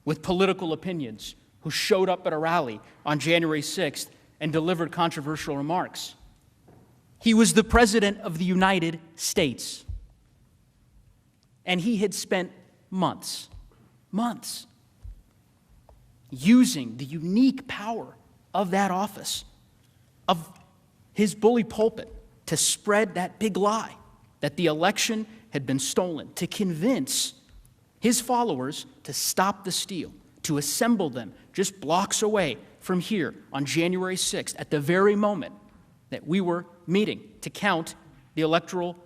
with political opinions who showed up at a rally on January 6th and delivered controversial remarks. He was the President of the United States. And he had spent months, using the unique power of that office, of his bully pulpit, to spread that big lie that the election had been stolen, to convince his followers to stop the steal, to assemble them just blocks away from here on January 6th, at the very moment that we were meeting to count the electoral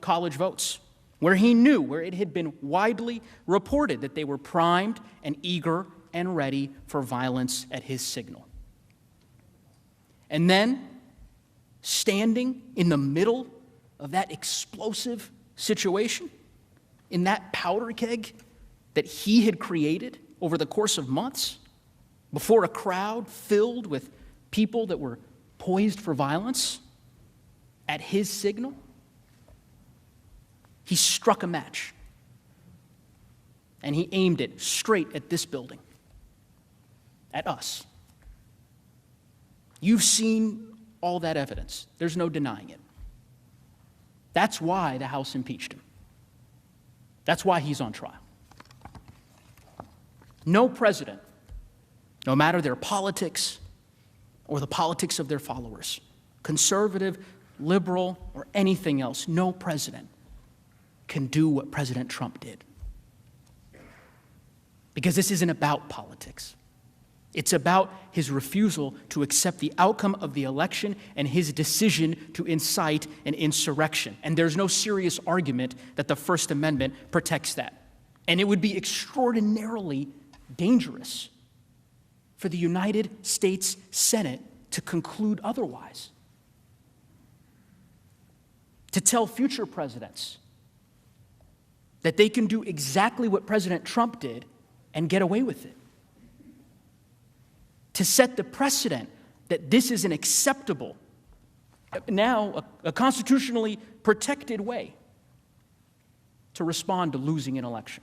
college votes, where he knew, where it had been widely reported that they were primed and eager and ready for violence at his signal. And then, standing in the middle of that explosive situation, in that powder keg that he had created over the course of months, before a crowd filled with people that were poised for violence, at his signal, he struck a match, and he aimed it straight at this building, at us. You've seen all that evidence. There's no denying it. That's why the House impeached him. That's why he's on trial. No president, no matter their politics or the politics of their followers, conservative, liberal, or anything else, no president can do what President Trump did. Because this isn't about politics. It's about his refusal to accept the outcome of the election and his decision to incite an insurrection. And there's no serious argument that the First Amendment protects that. And it would be extraordinarily dangerous for the United States Senate to conclude otherwise. To tell future presidents that they can do exactly what President Trump did and get away with it. To set the precedent that this is an acceptable, now a constitutionally protected way to respond to losing an election.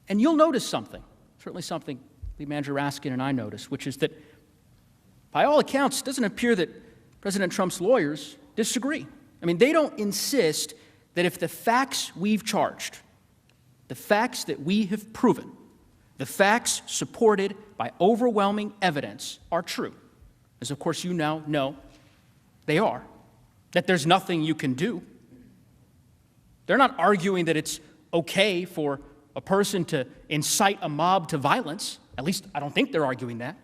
And you'll notice something, certainly something Lead Manager Raskin and I noticed, which is that by all accounts, it doesn't appear that President Trump's lawyers disagree. I mean, they don't insist that if the facts we've charged, the facts that we have proven, the facts supported by overwhelming evidence are true, as of course you now know they are, that there's nothing you can do. They're not arguing that it's okay for a person to incite a mob to violence. At least I don't think they're arguing that.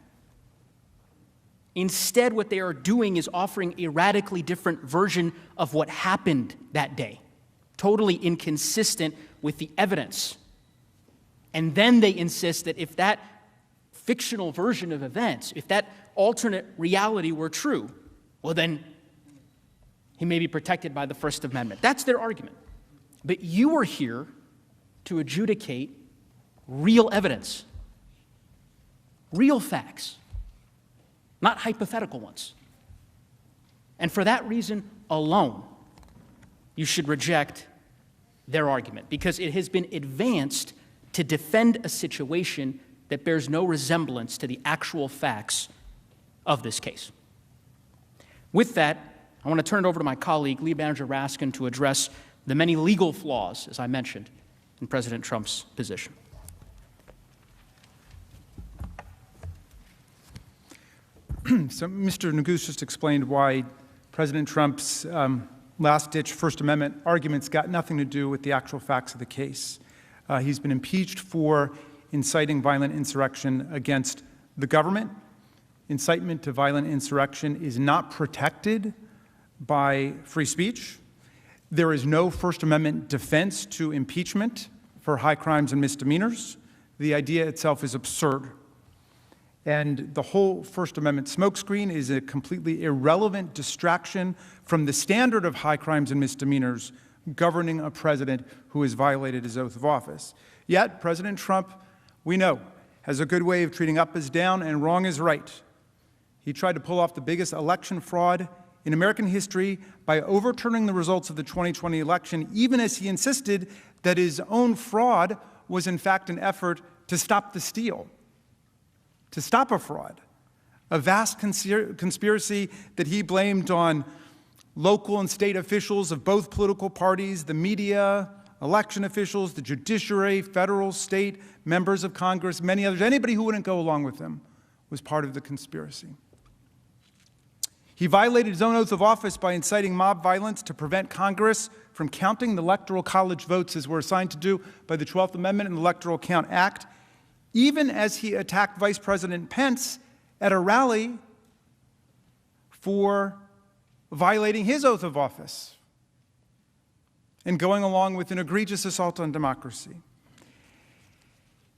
Instead, what they are doing is offering a radically different version of what happened that day, totally inconsistent with the evidence. And then they insist that if that fictional version of events, if that alternate reality were true, well then he may be protected by the First Amendment. That's their argument. But you are here to adjudicate real evidence, real facts, not hypothetical ones. And for that reason alone, you should reject their argument, because it has been advanced to defend a situation that bears no resemblance to the actual facts of this case. With that, I want to turn it over to my colleague, Lead Manager Raskin, to address the many legal flaws, as I mentioned, in President Trump's position. So Mr. Neguse just explained why President Trump's last-ditch First Amendment arguments got nothing to do with the actual facts of the case. He's been impeached for inciting violent insurrection against the government. Incitement to violent insurrection is not protected by free speech. There is no First Amendment defense to impeachment for high crimes and misdemeanors. The idea itself is absurd. And the whole First Amendment smokescreen is a completely irrelevant distraction from the standard of high crimes and misdemeanors governing a president who has violated his oath of office. Yet, President Trump, we know, has a good way of treating up as down and wrong as right. He tried to pull off the biggest election fraud in American history by overturning the results of the 2020 election, even as he insisted that his own fraud was in fact an effort to stop the steal, to stop a fraud, a vast conspiracy that he blamed on local and state officials of both political parties, the media, election officials, the judiciary, federal, state, members of Congress, many others. Anybody who wouldn't go along with him was part of the conspiracy. He violated his own oath of office by inciting mob violence to prevent Congress from counting the Electoral College votes as we're assigned to do by the 12th Amendment and the Electoral Count Act, even as he attacked Vice President Pence at a rally for violating his oath of office and going along with an egregious assault on democracy.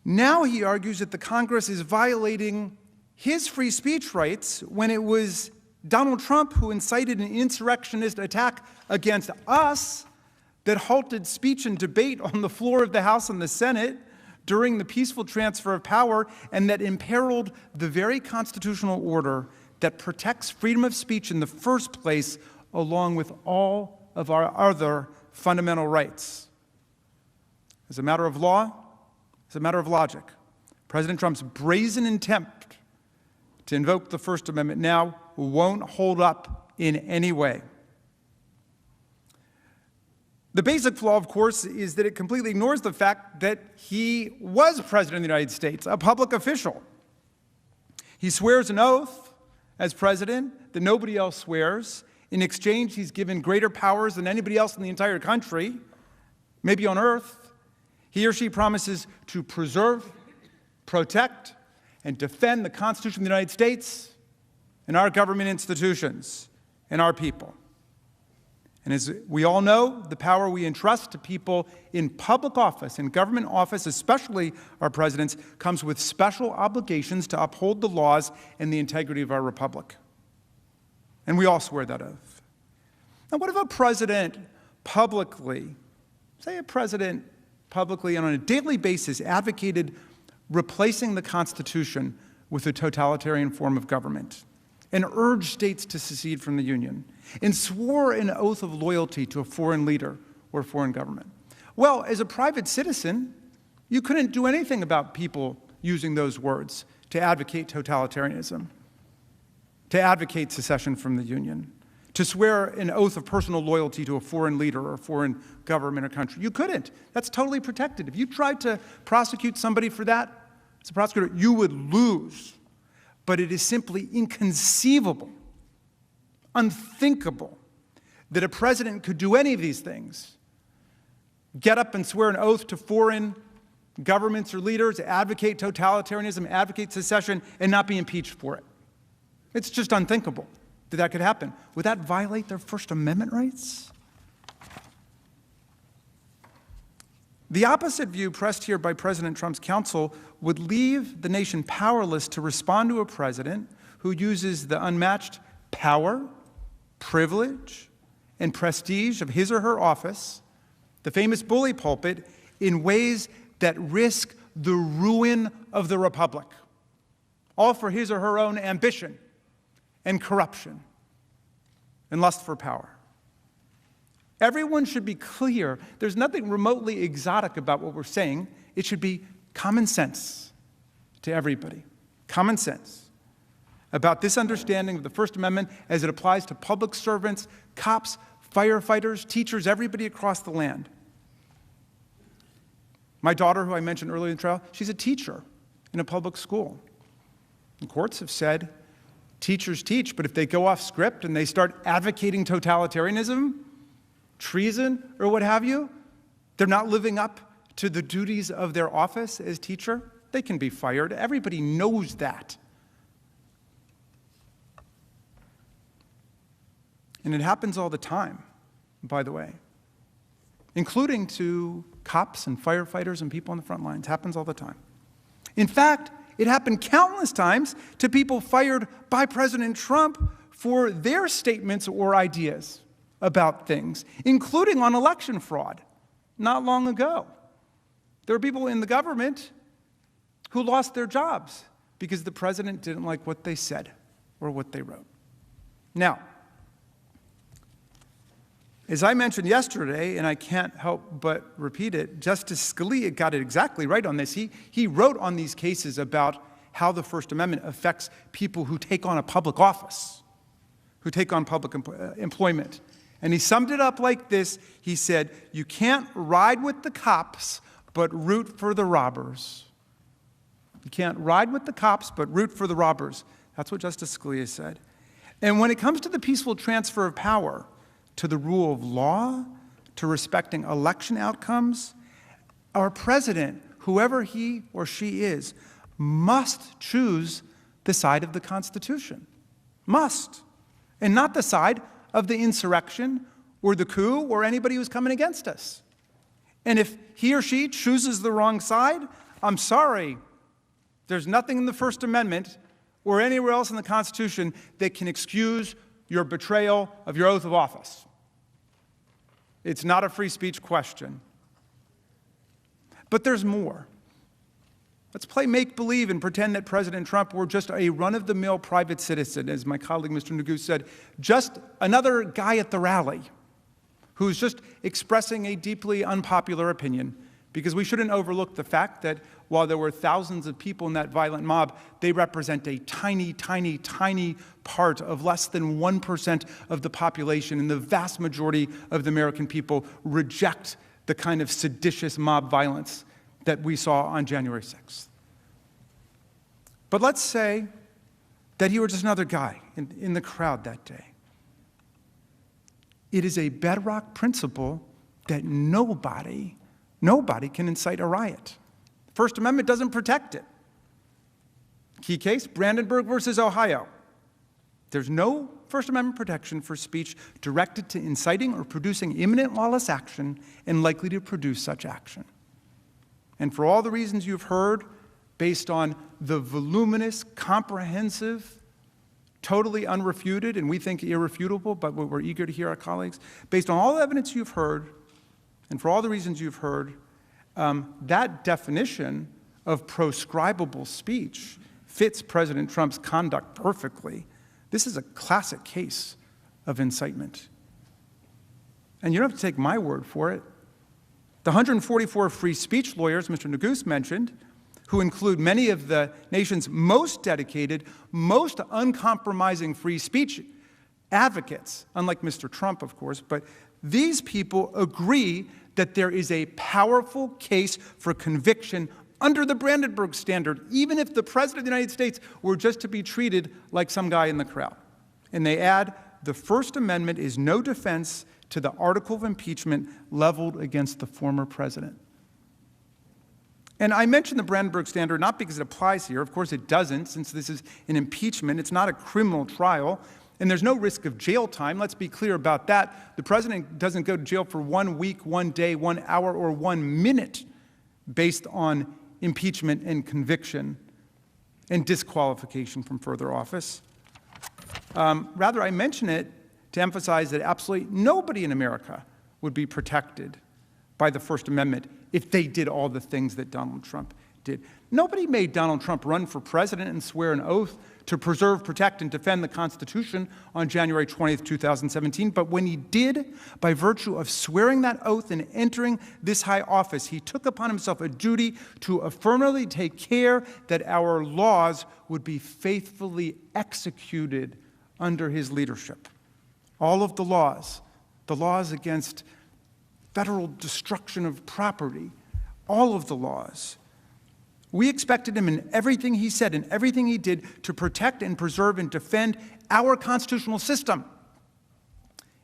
Now he argues that the Congress is violating his free speech rights when it was Donald Trump who incited an insurrectionist attack against us that halted speech and debate on the floor of the House and the Senate during the peaceful transfer of power, and that imperiled the very constitutional order that protects freedom of speech in the first place, along with all of our other fundamental rights. As a matter of law, as a matter of logic, President Trump's brazen attempt to invoke the First Amendment now won't hold up in any way. The basic flaw, of course, is that it completely ignores the fact that he was President of the United States, a public official. He swears an oath as president that nobody else swears, In exchange, he's given greater powers than anybody else in the entire country, maybe on earth. He or she promises to preserve, protect, and defend the Constitution of the United States and our government institutions and our people. And as we all know, the power we entrust to people in public office, in government office, especially our presidents, comes with special obligations to uphold the laws and the integrity of our republic. And we all swear that oath. Now, what if a president publicly, say a president publicly and on a daily basis advocated replacing the Constitution with a totalitarian form of government and urged states to secede from the Union and swore an oath of loyalty to a foreign leader or foreign government? Well, as a private citizen, you couldn't do anything about people using those words to advocate totalitarianism, to advocate secession from the Union, to swear an oath of personal loyalty to a foreign leader or a foreign government or country. You couldn't. That's totally protected. If you tried to prosecute somebody for that, as a prosecutor, you would lose. But it is simply inconceivable, unthinkable, that a president could do any of these things. Get up and swear an oath to foreign governments or leaders, advocate totalitarianism, advocate secession, and not be impeached for it. It's just unthinkable that that could happen. Would that violate their First Amendment rights? The opposite view pressed here by President Trump's counsel would leave the nation powerless to respond to a president who uses the unmatched power, privilege, and prestige of his or her office, the famous bully pulpit, in ways that risk the ruin of the republic, all for his or her own ambition and corruption and lust for power. Everyone should be clear. There's nothing remotely exotic about what we're saying. It should be common sense to everybody. Common sense about this understanding of the First Amendment as it applies to public servants, cops, firefighters, teachers, everybody across the land. My daughter, who I mentioned earlier in the trial, she's a teacher in a public school. The courts have said teachers teach, but if they go off script and they start advocating totalitarianism, treason, or what have you, they're not living up to the duties of their office as teacher, they can be fired. Everybody knows that. And it happens all the time, by the way, including to cops and firefighters and people on the front lines. It happens all the time. In fact, it happened countless times to people fired by President Trump for their statements or ideas about things, including on election fraud, not long ago. There were people in the government who lost their jobs because the president didn't like what they said or what they wrote. Now, as I mentioned yesterday, and I can't help but repeat it, Justice Scalia got it exactly right on this. He wrote on these cases about how the First Amendment affects people who take on a public office, who take on public employment. And he summed it up like this. He said, you can't ride with the cops, but root for the robbers. You can't ride with the cops, but root for the robbers. That's what Justice Scalia said. And when it comes to the peaceful transfer of power, to the rule of law, to respecting election outcomes, our president, whoever he or she is, must choose the side of the Constitution. Must. And not the side of the insurrection or the coup or anybody who's coming against us. And if he or she chooses the wrong side, I'm sorry. There's nothing in the First Amendment or anywhere else in the Constitution that can excuse your betrayal of your oath of office. It's not a free speech question. But there's more. Let's play make-believe and pretend that President Trump were just a run-of-the-mill private citizen, as my colleague Mr. Nagu said, just another guy at the rally who's just expressing a deeply unpopular opinion, because we shouldn't overlook the fact that while there were thousands of people in that violent mob, they represent a tiny, tiny, tiny part of less than 1% of the population, and the vast majority of the American people reject the kind of seditious mob violence that we saw on January 6th. But let's say that he were just another guy in the crowd that day. It is a bedrock principle that nobody can incite a riot. First Amendment doesn't protect it. Key case, Brandenburg versus Ohio. There's no First Amendment protection for speech directed to inciting or producing imminent lawless action and likely to produce such action. And for all the reasons you've heard, based on the voluminous, comprehensive, totally unrefuted, and we think irrefutable, but we're eager to hear our colleagues, based on all the evidence you've heard, and for all the reasons you've heard, that definition of proscribable speech fits President Trump's conduct perfectly. This is a classic case of incitement. And you don't have to take my word for it. The 144 free speech lawyers Mr. Neguse mentioned, who include many of the nation's most dedicated, most uncompromising free speech advocates, unlike Mr. Trump, of course, but these people agree that there is a powerful case for conviction under the Brandenburg standard, even if the President of the United States were just to be treated like some guy in the crowd. And they add, the First Amendment is no defense to the article of impeachment leveled against the former president. And I mention the Brandenburg standard not because it applies here. Of course it doesn't, since this is an impeachment. It's not a criminal trial, and there's no risk of jail time. Let's be clear about that. The president doesn't go to jail for 1 week, 1 day, 1 hour, or 1 minute based on impeachment and conviction and disqualification from further office. Rather, I mention it to emphasize that absolutely nobody in America would be protected by the First Amendment if they did all the things that Donald Trump did. Nobody made Donald Trump run for president and swear an oath to preserve, protect, and defend the Constitution on January 20th, 2017. But when he did, by virtue of swearing that oath and entering this high office, he took upon himself a duty to affirmatively take care that our laws would be faithfully executed under his leadership. All of the laws against federal destruction of property, all of the laws. We expected him in everything he said and everything he did to protect and preserve and defend our constitutional system,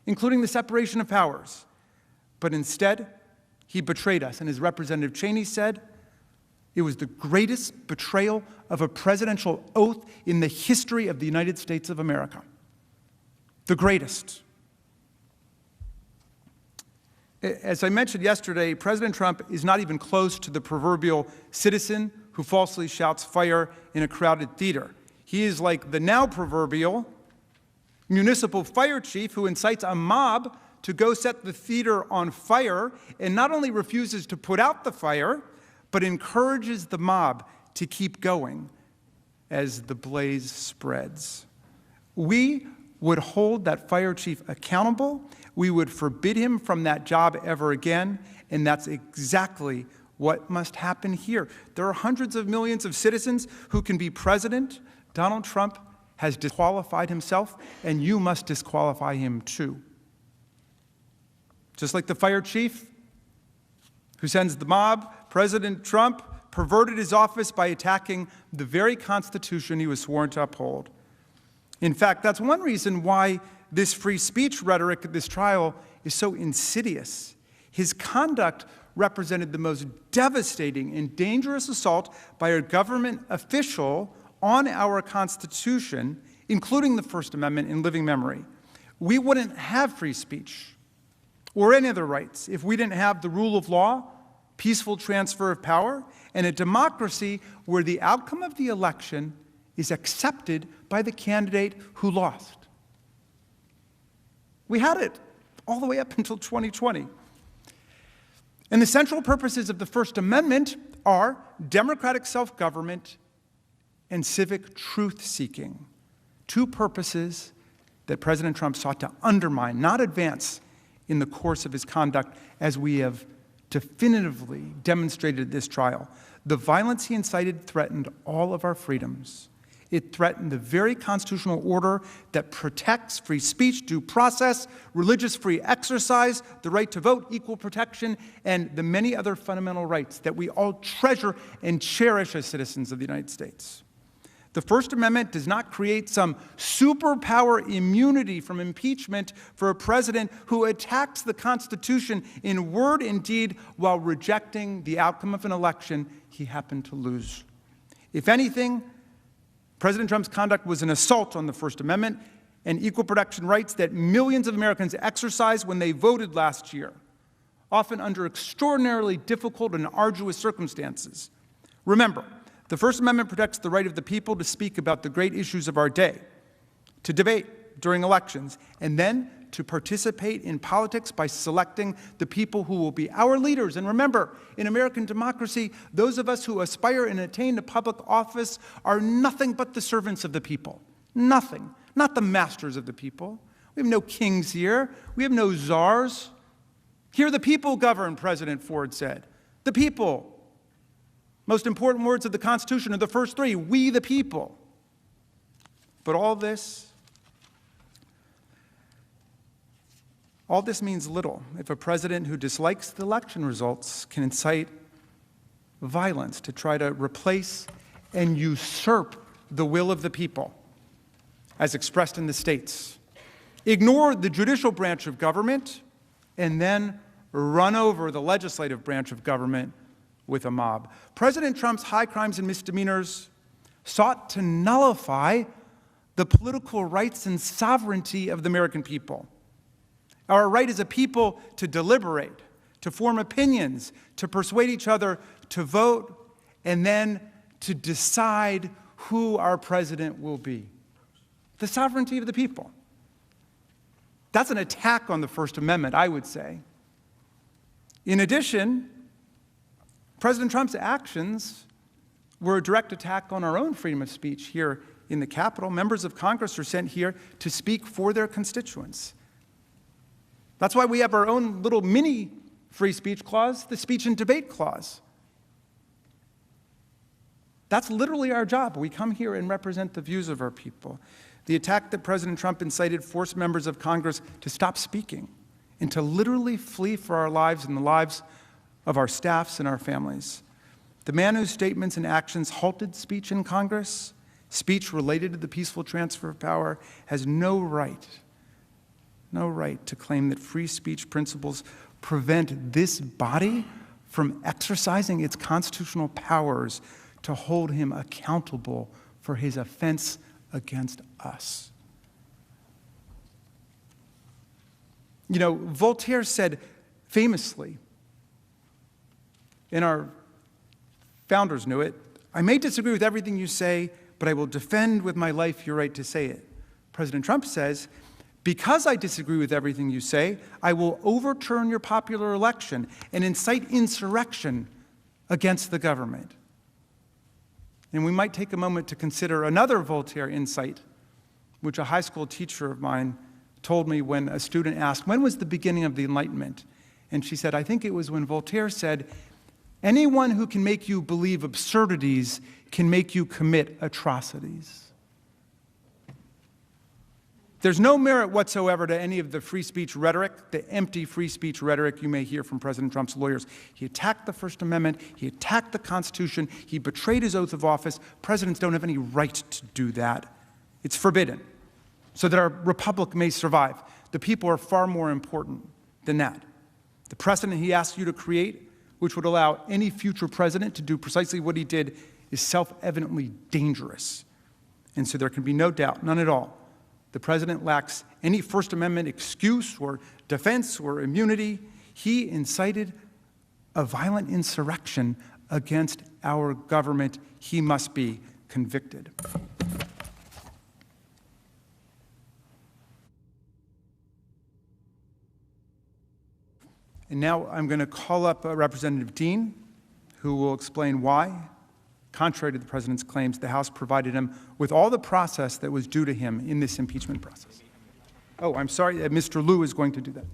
including the separation of powers. But instead, he betrayed us. And as Representative Cheney said, it was the greatest betrayal of a presidential oath in the history of the United States of America. The greatest. As I mentioned yesterday, President Trump is not even close to the proverbial citizen who falsely shouts fire in a crowded theater. He is like the now proverbial municipal fire chief who incites a mob to go set the theater on fire and not only refuses to put out the fire, but encourages the mob to keep going as the blaze spreads. We would hold that fire chief accountable. We would forbid him from that job ever again, and that's exactly what must happen here. There are hundreds of millions of citizens who can be president. Donald Trump has disqualified himself, and you must disqualify him too. Just like the fire chief who sends the mob, President Trump perverted his office by attacking the very Constitution he was sworn to uphold. In fact, that's one reason why this free speech rhetoric at this trial is so insidious. His conduct represented the most devastating and dangerous assault by a government official on our Constitution, including the First Amendment in living memory. We wouldn't have free speech or any other rights if we didn't have the rule of law, peaceful transfer of power, and a democracy where the outcome of the election is accepted by the candidate who lost. We had it all the way up until 2020. And the central purposes of the First Amendment are democratic self-government and civic truth-seeking, two purposes that President Trump sought to undermine, not advance, in the course of his conduct, as we have definitively demonstrated at this trial. The violence he incited threatened all of our freedoms. It threatened the very constitutional order that protects free speech, due process, religious free exercise, the right to vote, equal protection, and the many other fundamental rights that we all treasure and cherish as citizens of the United States. The First Amendment does not create some superpower immunity from impeachment for a president who attacks the Constitution in word and deed while rejecting the outcome of an election he happened to lose. If anything, President Trump's conduct was an assault on the First Amendment and equal protection rights that millions of Americans exercised when they voted last year, often under extraordinarily difficult and arduous circumstances. Remember, the First Amendment protects the right of the people to speak about the great issues of our day, to debate during elections, and then to participate in politics by selecting the people who will be our leaders. And remember, in American democracy, those of us who aspire and attain to public office are nothing but the servants of the people. Nothing. Not the masters of the people. We have no kings here. We have no czars. Here the people govern, President Ford said. The people. Most important words of the Constitution are the first three, we the people. But all this means little if a president who dislikes the election results can incite violence to try to replace and usurp the will of the people, as expressed in the states. Ignore the judicial branch of government and then run over the legislative branch of government with a mob. President Trump's high crimes and misdemeanors sought to nullify the political rights and sovereignty of the American people. Our right as a people to deliberate, to form opinions, to persuade each other to vote, and then to decide who our president will be. The sovereignty of the people. That's an attack on the First Amendment, I would say. In addition, President Trump's actions were a direct attack on our own freedom of speech here in the Capitol. Members of Congress are sent here to speak for their constituents. That's why we have our own little mini free speech clause, the speech and debate clause. That's literally our job. We come here and represent the views of our people. The attack that President Trump incited forced members of Congress to stop speaking and to literally flee for our lives and the lives of our staffs and our families. The man whose statements and actions halted speech in Congress, speech related to the peaceful transfer of power, has no right to claim that free speech principles prevent this body from exercising its constitutional powers to hold him accountable for his offense against us. You know, Voltaire said famously, and our founders knew it, I may disagree with everything you say, but I will defend with my life your right to say it. President Trump says, because I disagree with everything you say, I will overturn your popular election and incite insurrection against the government. And we might take a moment to consider another Voltaire insight, which a high school teacher of mine told me when a student asked, when was the beginning of the Enlightenment? And she said, I think it was when Voltaire said, anyone who can make you believe absurdities can make you commit atrocities. There's no merit whatsoever to any of the free speech rhetoric, the empty free speech rhetoric you may hear from President Trump's lawyers. He attacked the First Amendment. He attacked the Constitution. He betrayed his oath of office. Presidents don't have any right to do that. It's forbidden, so that our republic may survive. The people are far more important than that. The precedent he asked you to create, which would allow any future president to do precisely what he did, is self-evidently dangerous. And so there can be no doubt, none at all, the president lacks any First Amendment excuse or defense or immunity. He incited a violent insurrection against our government. He must be convicted. And now I'm going to call up Representative Dean, who will explain why, contrary to the president's claims, the House provided him with all the process that was due to him in this impeachment process. Oh, I'm sorry, Mr. Liu is going to do that.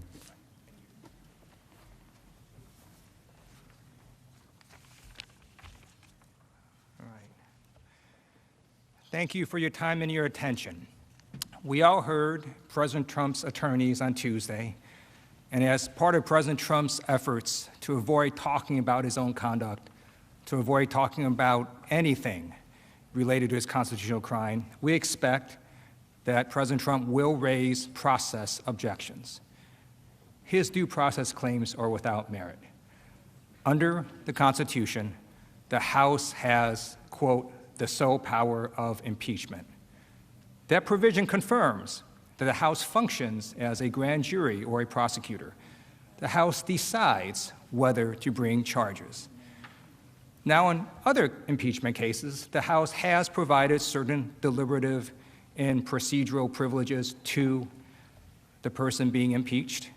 All right. Thank you for your time and your attention. We all heard President Trump's attorneys on Tuesday, and as part of President Trump's efforts to avoid talking about his own conduct, to avoid talking about anything, related to his constitutional crime, we expect that President Trump will raise process objections. His due process claims are without merit. Under the Constitution, the House has, quote, the sole power of impeachment. That provision confirms that the House functions as a grand jury or a prosecutor. The House decides whether to bring charges. Now, in other impeachment cases, the House has provided certain deliberative and procedural privileges to the person being impeached,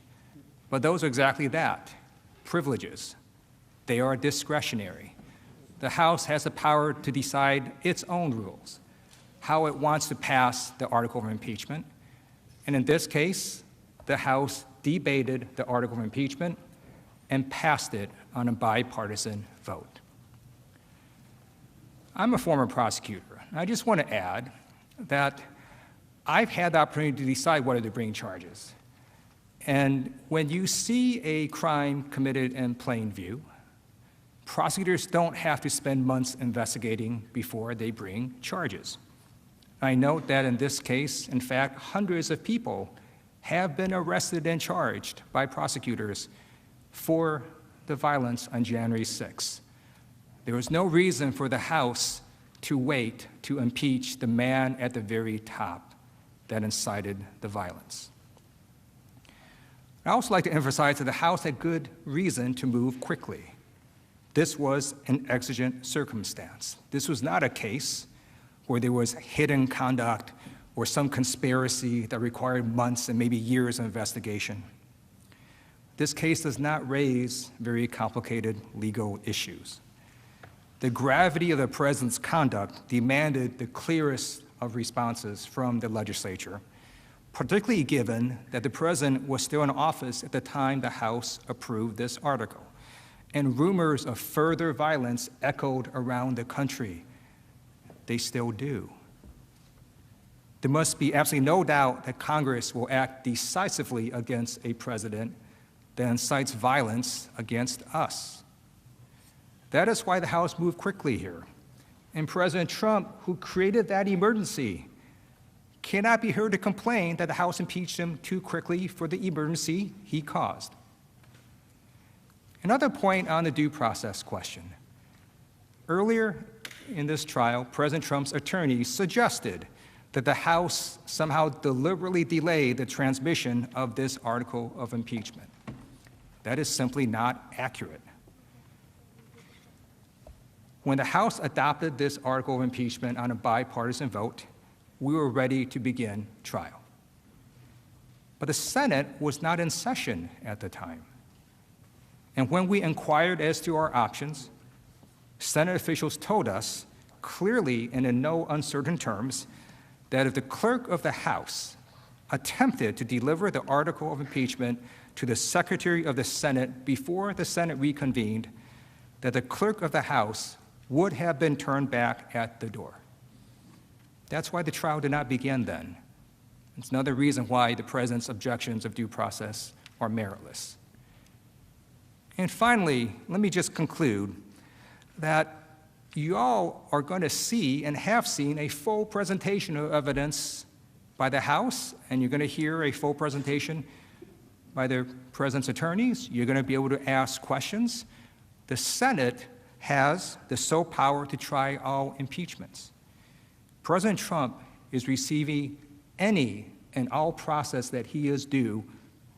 but those are exactly that, privileges. They are discretionary. The House has the power to decide its own rules, how it wants to pass the article of impeachment, and in this case, the House debated the article of impeachment and passed it on a bipartisan vote. I'm a former prosecutor, and I just want to add that I've had the opportunity to decide whether to bring charges. And when you see a crime committed in plain view, prosecutors don't have to spend months investigating before they bring charges. I note that in this case, in fact, hundreds of people have been arrested and charged by prosecutors for the violence on January 6th. There was no reason for the House to wait to impeach the man at the very top that incited the violence. I'd also like to emphasize that the House had good reason to move quickly. This was an exigent circumstance. This was not a case where there was hidden conduct or some conspiracy that required months and maybe years of investigation. This case does not raise very complicated legal issues. The gravity of the president's conduct demanded the clearest of responses from the legislature, particularly given that the president was still in office at the time the House approved this article, and rumors of further violence echoed around the country. They still do. There must be absolutely no doubt that Congress will act decisively against a president that incites violence against us. That is why the House moved quickly here. And President Trump, who created that emergency, cannot be heard to complain that the House impeached him too quickly for the emergency he caused. Another point on the due process question. Earlier in this trial, President Trump's attorneys suggested that the House somehow deliberately delayed the transmission of this article of impeachment. That is simply not accurate. When the House adopted this article of impeachment on a bipartisan vote, we were ready to begin trial. But the Senate was not in session at the time. And when we inquired as to our options, Senate officials told us clearly and in no uncertain terms that if the clerk of the House attempted to deliver the article of impeachment to the Secretary of the Senate before the Senate reconvened, that the clerk of the House would have been turned back at the door. That's why the trial did not begin then. It's another reason why the president's objections of due process are meritless. And finally, let me just conclude that you all are going to see and have seen a full presentation of evidence by the House, and you're going to hear a full presentation by the president's attorneys. You're going to be able to ask questions. The Senate has the sole power to try all impeachments. President Trump is receiving any and all process that he is due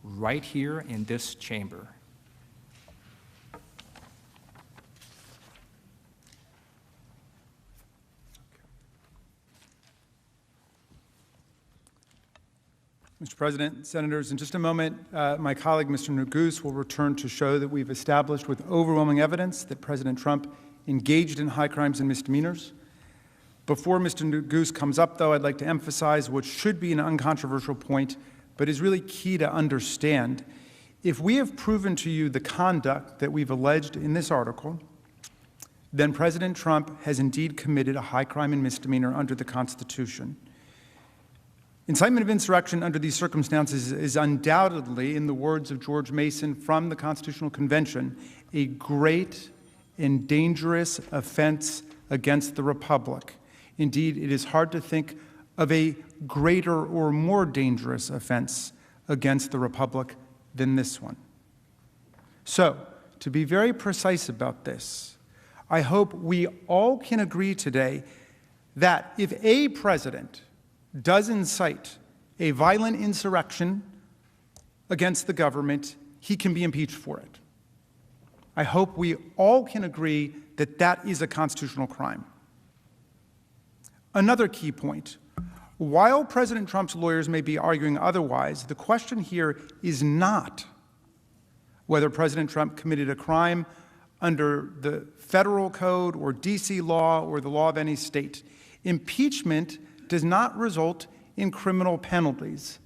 right here in this chamber. Mr. President, Senators, in just a moment, my colleague, Mr. Neguse, will return to show that we've established with overwhelming evidence that President Trump engaged in high crimes and misdemeanors. Before Mr. Neguse comes up, though, I'd like to emphasize what should be an uncontroversial point, but is really key to understand. If we have proven to you the conduct that we've alleged in this article, then President Trump has indeed committed a high crime and misdemeanor under the Constitution. Incitement of insurrection under these circumstances is undoubtedly, in the words of George Mason from the Constitutional Convention, a great and dangerous offense against the Republic. Indeed, it is hard to think of a greater or more dangerous offense against the Republic than this one. So, to be very precise about this, I hope we all can agree today that if a president does incite a violent insurrection against the government, he can be impeached for it. I hope we all can agree that that is a constitutional crime. Another key point. While President Trump's lawyers may be arguing otherwise, the question here is not whether President Trump committed a crime under the federal code or D.C. law or the law of any state. Impeachment does not result in criminal penalties,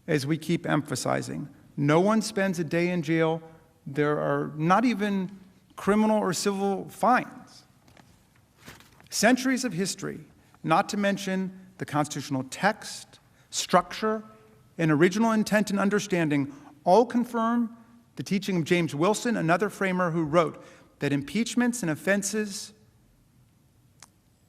as we keep emphasizing. No one spends a day in jail. There are not even criminal or civil fines. Centuries of history, not to mention the constitutional text, structure, and original intent and understanding, all confirm the teaching of James Wilson, another framer who wrote that impeachments and offenses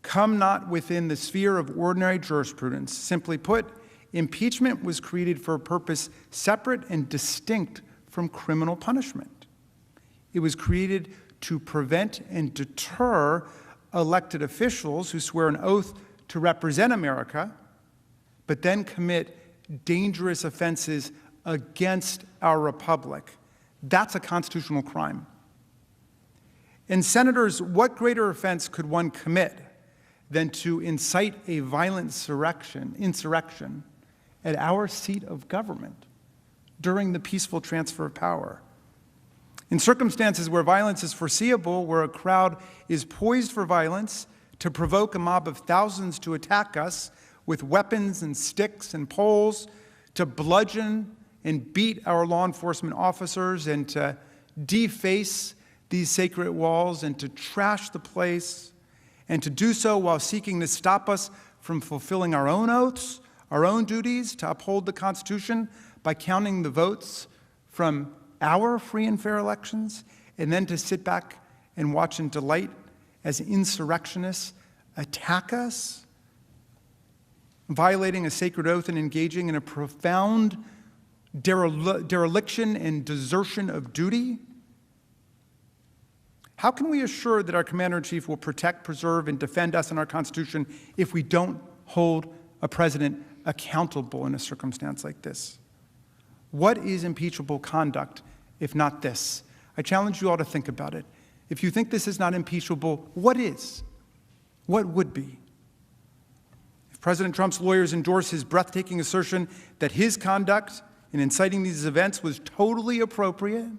come not within the sphere of ordinary jurisprudence. Simply put, impeachment was created for a purpose separate and distinct from criminal punishment. It was created to prevent and deter elected officials who swear an oath to represent America, but then commit dangerous offenses against our republic. That's a constitutional crime. And senators, what greater offense could one commit than to incite a violent insurrection at our seat of government during the peaceful transfer of power? In circumstances where violence is foreseeable, where a crowd is poised for violence to provoke a mob of thousands to attack us with weapons and sticks and poles, to bludgeon and beat our law enforcement officers and to deface these sacred walls and to trash the place, and to do so while seeking to stop us from fulfilling our own oaths, our own duties to uphold the Constitution by counting the votes from our free and fair elections, and then to sit back and watch in delight as insurrectionists attack us, violating a sacred oath and engaging in a profound dereliction and desertion of duty? How can we assure that our Commander-in-Chief will protect, preserve, and defend us and our Constitution if we don't hold a president accountable in a circumstance like this? What is impeachable conduct if not this? I challenge you all to think about it. If you think this is not impeachable, what is? What would be? If President Trump's lawyers endorse his breathtaking assertion that his conduct in inciting these events was totally appropriate,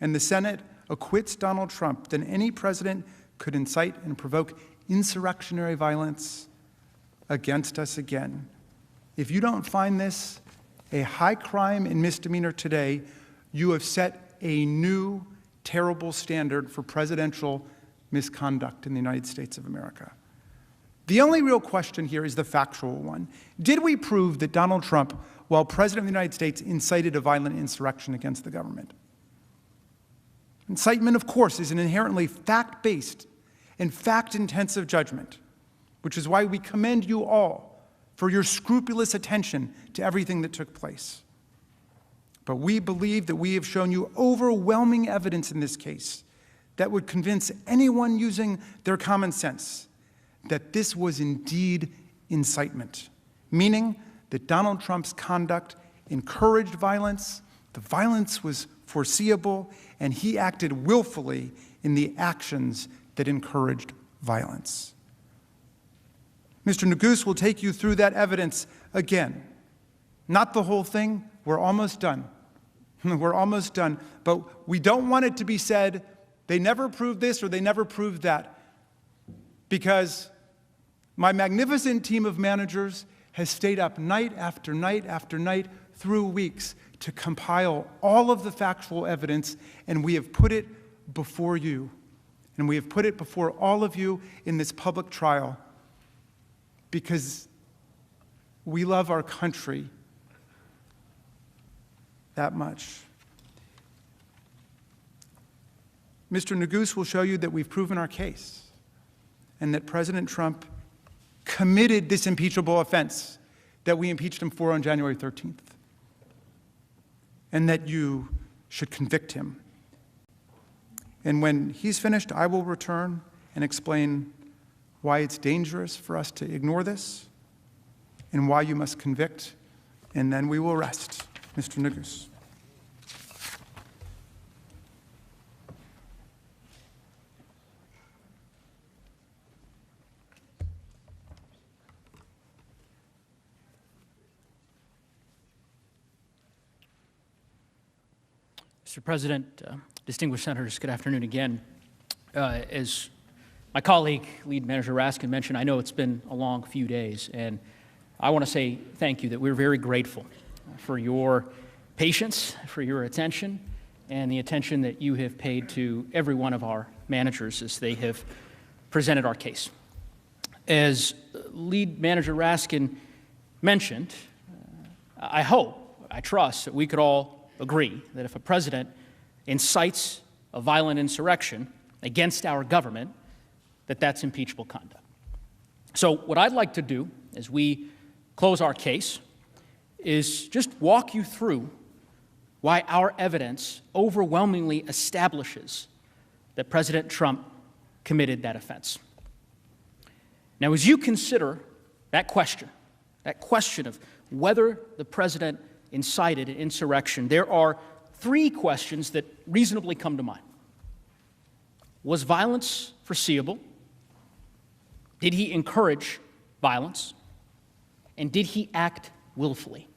and the Senate acquits Donald Trump, then any president could incite and provoke insurrectionary violence against us again. If you don't find this a high crime and misdemeanor today, you have set a new terrible standard for presidential misconduct in the United States of America. The only real question here is the factual one. Did we prove that Donald Trump, while President of the United States, incited a violent insurrection against the government? Incitement, of course, is an inherently fact-based and fact-intensive judgment, which is why we commend you all for your scrupulous attention to everything that took place. But we believe that we have shown you overwhelming evidence in this case that would convince anyone using their common sense that this was indeed incitement, meaning that Donald Trump's conduct encouraged violence, the violence was foreseeable, and he acted willfully in the actions that encouraged violence. Mr. Neguse will take you through that evidence again. Not the whole thing. We're almost done. We're almost done. But we don't want it to be said, they never proved this or they never proved that, because my magnificent team of managers has stayed up night after night after night through weeks to compile all of the factual evidence, and we have put it before you. And we have put it before all of you in this public trial because we love our country that much. Mr. Neguse will show you that we've proven our case. and that President Trump committed this impeachable offense that we impeached him for on January 13th, and that you should convict him. And when he's finished, I will return and explain why it's dangerous for us to ignore this and why you must convict, and then we will rest. Mr. Nagus. Mr. President, distinguished senators, good afternoon again. As my colleague, Lead Manager Raskin, mentioned, I know it's been a long few days, and I want to say thank you, that we're very grateful for your patience, for your attention, and the attention that you have paid to every one of our managers as they have presented our case. As Lead Manager Raskin mentioned, I hope, I trust that we could all agree that if a president incites a violent insurrection against our government, that that's impeachable conduct. So what I'd like to do as we close our case is just walk you through why our evidence overwhelmingly establishes that President Trump committed that offense. Now, as you consider that question of whether the president incited an insurrection, there are three questions that reasonably come to mind. Was violence foreseeable? Did he encourage violence? And did he act willfully?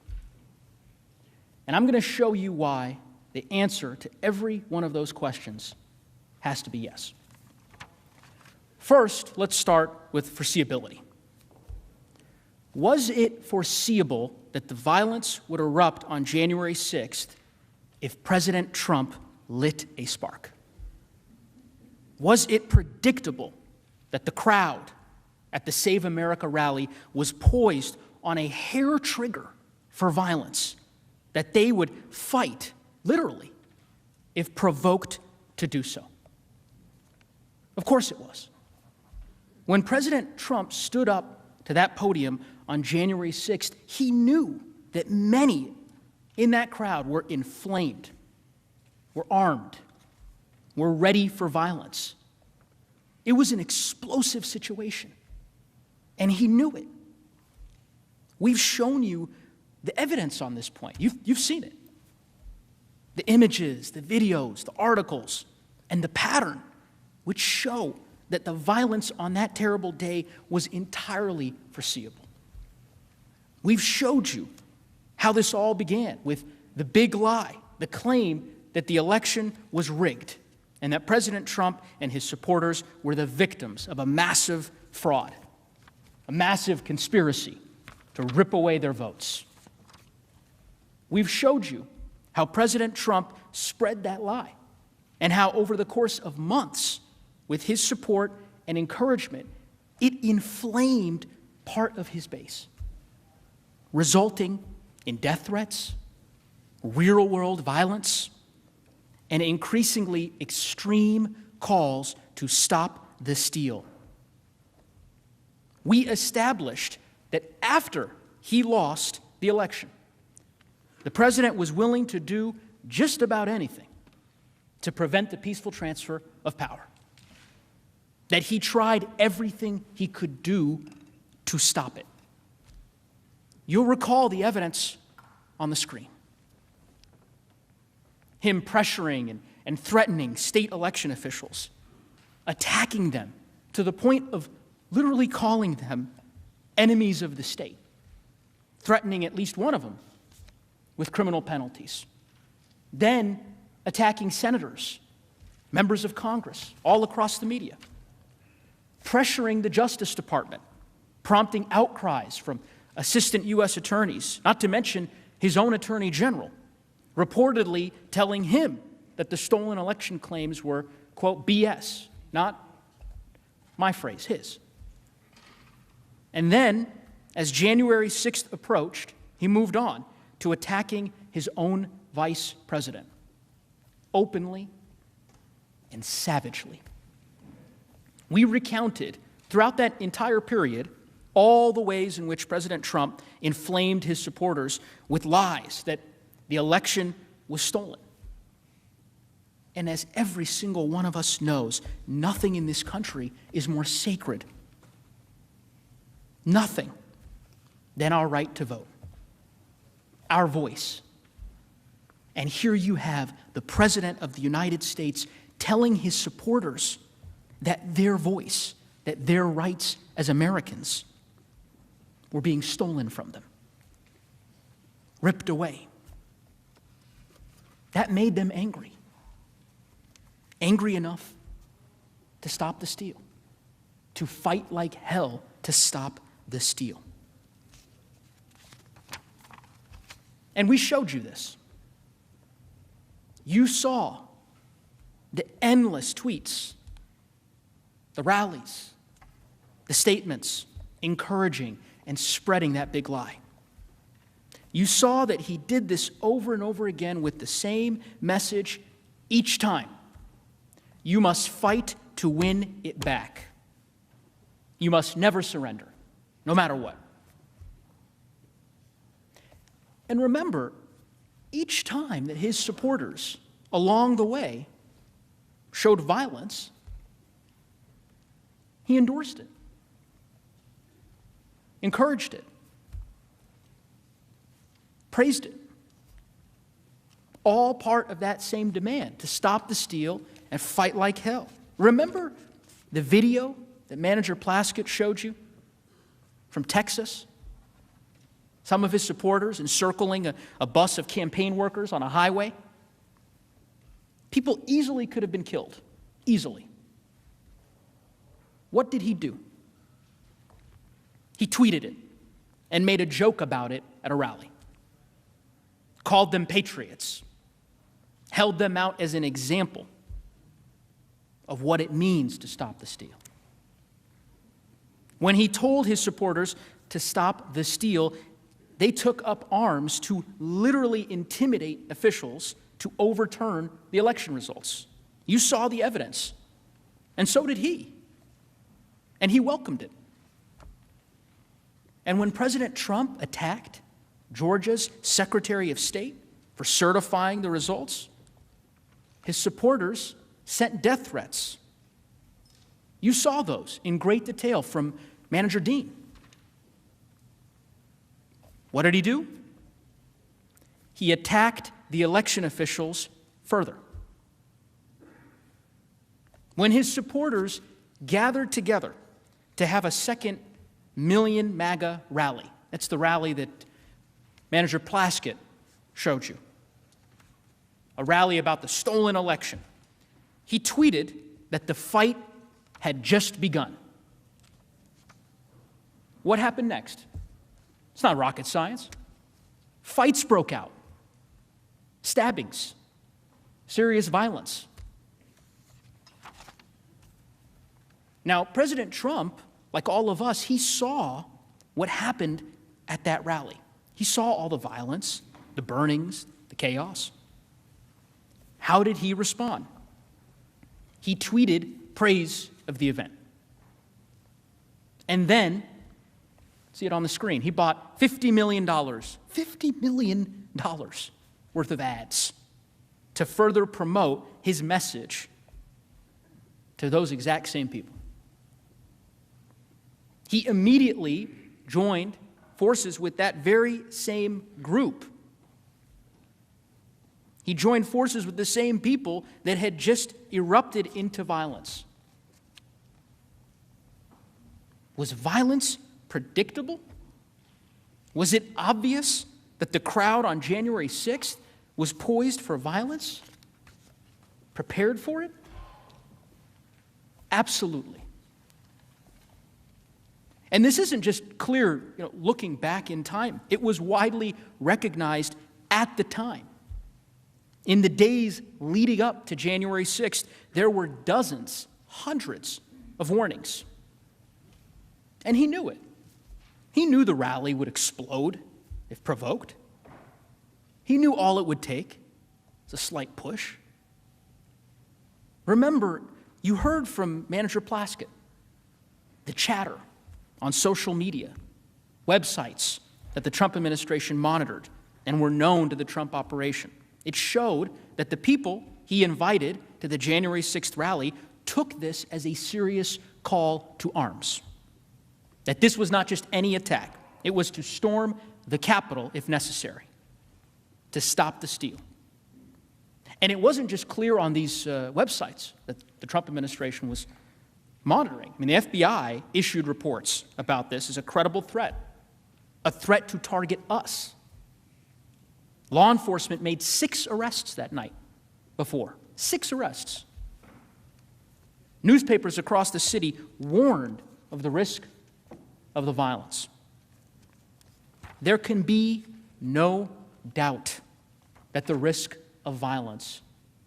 And I'm going to show you why the answer to every one of those questions has to be yes. First, let's start with foreseeability. Was it foreseeable that the violence would erupt on January 6th if President Trump lit a spark? Was it predictable that the crowd at the Save America rally was poised on a hair trigger for violence, that they would fight, literally, if provoked to do so? Of course it was. When President Trump stood up to that podium on January 6th, he knew that many in that crowd were inflamed, were armed, were ready for violence. It was an explosive situation, and he knew it. We've shown you the evidence on this point. You've seen it. The images, the videos, the articles, and the pattern, which show that the violence on that terrible day was entirely foreseeable. We've showed you how this all began with the big lie, the claim that the election was rigged and that President Trump and his supporters were the victims of a massive fraud, a massive conspiracy to rip away their votes. We've showed you how President Trump spread that lie and how over the course of months, with his support and encouragement, it inflamed part of his base, resulting in death threats, real-world violence, and increasingly extreme calls to stop the steal. We established that after he lost the election, the president was willing to do just about anything to prevent the peaceful transfer of power, that he tried everything he could do to stop it. You'll recall the evidence on the screen. Him pressuring and threatening state election officials, attacking them to the point of literally calling them enemies of the state, threatening at least one of them with criminal penalties. Then attacking senators, members of Congress, all across the media, pressuring the Justice Department, prompting outcries from assistant U.S. attorneys, not to mention his own attorney general, reportedly telling him that the stolen election claims were, quote, BS, not my phrase, his. And then, as January 6th approached, he moved on to attacking his own vice president, openly and savagely. We recounted Throughout that entire period, all the ways in which President Trump inflamed his supporters with lies that the election was stolen. And as every single one of us knows, nothing in this country is more sacred, nothing, than our right to vote, our voice. And here you have the President of the United States telling his supporters that their voice, that their rights as Americans were being stolen from them, ripped away. That made them angry. Angry enough to stop the steal, to fight like hell to stop the steal. And we showed you this. You saw the endless tweets, the rallies, the statements encouraging and spreading that big lie. You saw that he did this over and over again with the same message each time. You must fight to win it back. You must never surrender, no matter what. And remember, each time that his supporters along the way showed violence, he endorsed it, encouraged it, praised it. All part of that same demand to stop the steal and fight like hell. Remember the video that Manager Plaskett showed you from Texas? Some of his supporters encircling a bus of campaign workers on a highway. People easily could have been killed. Easily. What did he do? He tweeted it and made a joke about it at a rally. Called them patriots. Held them out as an example of what it means to stop the steal. When he told his supporters to stop the steal, they took up arms to literally intimidate officials to overturn the election results. You saw the evidence, and so did he. And he welcomed it. And when President Trump attacked Georgia's Secretary of State for certifying the results, his supporters sent death threats. You saw those in great detail from Manager Dean. What did he do? He attacked the election officials further. When his supporters gathered together to have a second Million MAGA rally, that's the rally that Manager Plaskett showed you, a rally about the stolen election, he tweeted that the fight had just begun. What happened next? It's not rocket science. Fights broke out. Stabbings. Serious violence. Now, President Trump, like all of us, he saw what happened at that rally. He saw all the violence, the burnings, the chaos. How did he respond? He tweeted praise of the event. And then, see it on the screen, he bought $50 million worth of ads to further promote his message to those exact same people. He immediately joined forces with that very same group. He joined forces with the same people that had just erupted into violence. Was violence predictable? Was it obvious that the crowd on January 6th was poised for violence? Prepared for it? Absolutely. And this isn't just clear, looking back in time. It was widely recognized at the time. In the days leading up to January 6th, there were dozens, hundreds of warnings. And he knew it. He knew the rally would explode if provoked. He knew all it would take is a slight push. Remember, you heard from Manager Plaskett. the chatter on social media, websites that the Trump administration monitored and were known to the Trump operation. It showed that the people he invited to the January 6th rally took this as a serious call to arms. That this was not just any attack. It was to storm the Capitol if necessary, to stop the steal. And it wasn't just clear on these websites that the Trump administration was monitoring. I mean, the FBI issued reports about this as a credible threat, a threat to target us. Law enforcement made 6 arrests that night before. 6 arrests. Newspapers across the city warned of the risk of the violence. There can be no doubt that the risk of violence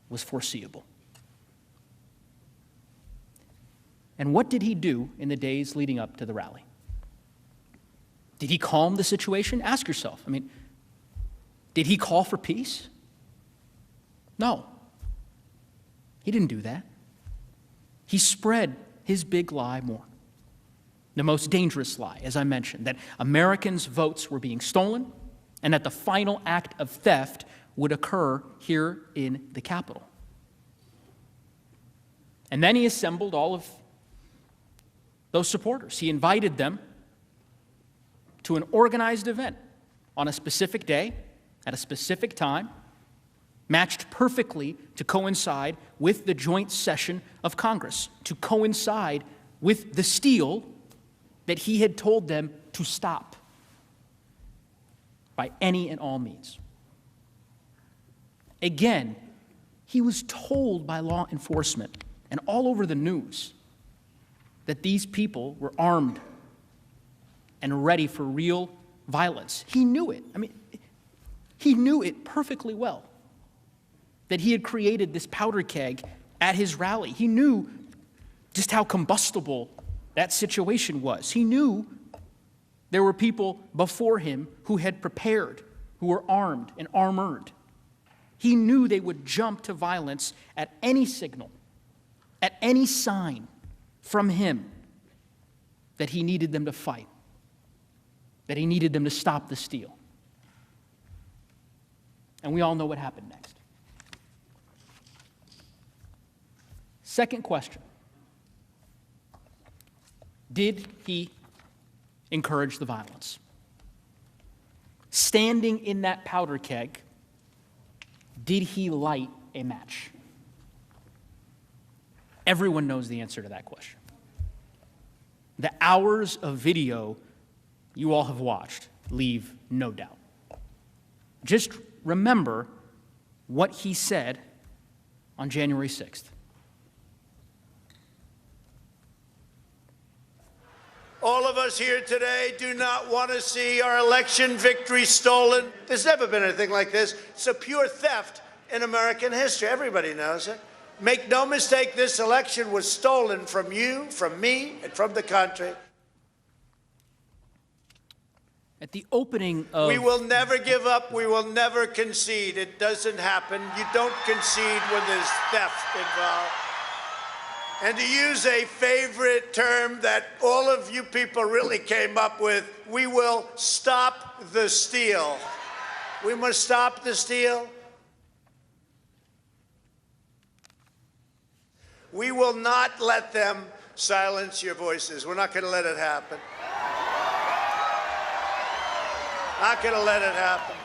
was foreseeable. And what did he do in the days leading up to the rally? Did he calm the situation? Ask yourself. I mean, did he call for peace? No. He didn't do that. He spread his big lie more. The most dangerous lie, as I mentioned, that Americans' votes were being stolen and that the final act of theft would occur here in the Capitol. And then he assembled all of those supporters. He invited them to an organized event on a specific day, at a specific time, matched perfectly to coincide with the joint session of Congress, to coincide with the steal that he had told them to stop by any and all means. Again, he was told by law enforcement and all over the news that these people were armed and ready for real violence. He knew it. I mean, he knew it perfectly well, that he had created this powder keg at his rally. He knew just how combustible that situation was. He knew there were people before him who had prepared, who were armed and armored. He knew they would jump to violence at any signal, at any sign from him that he needed them to fight, that he needed them to stop the steal. And we all know what happened next. Second question. Did he encourage the violence? Standing in that powder keg, did he light a match? Everyone knows the answer to that question. The hours of video you all have watched leave no doubt. Just remember what he said on January 6th. All of us here today do not want to see our election victory stolen. There's never been anything like this. It's a pure theft in American history. Everybody knows it. Make no mistake, this election was stolen from you, from me, and from the country. At the opening of... We will never give up. We will never concede. It doesn't happen. You don't concede when there's theft involved. And to use a favorite term that all of you people really came up with, we will stop the steal. We must stop the steal. We will not let them silence your voices. We're not going to let it happen. Not going to let it happen.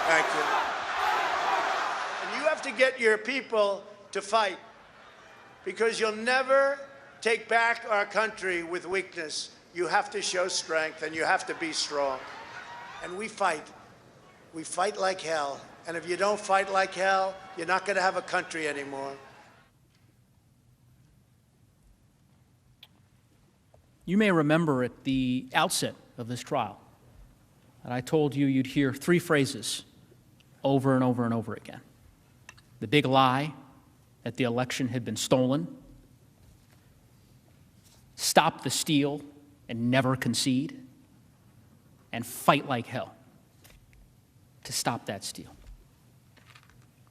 Thank you. And you have to get your people to fight, because you'll never take back our country with weakness. You have to show strength, and you have to be strong. And we fight. We fight like hell. And if you don't fight like hell, you're not going to have a country anymore. You may remember at the outset of this trial that I told you you'd hear 3 phrases over and over and over again. The big lie that the election had been stolen, stop the steal and never concede, and fight like hell. to stop that steal.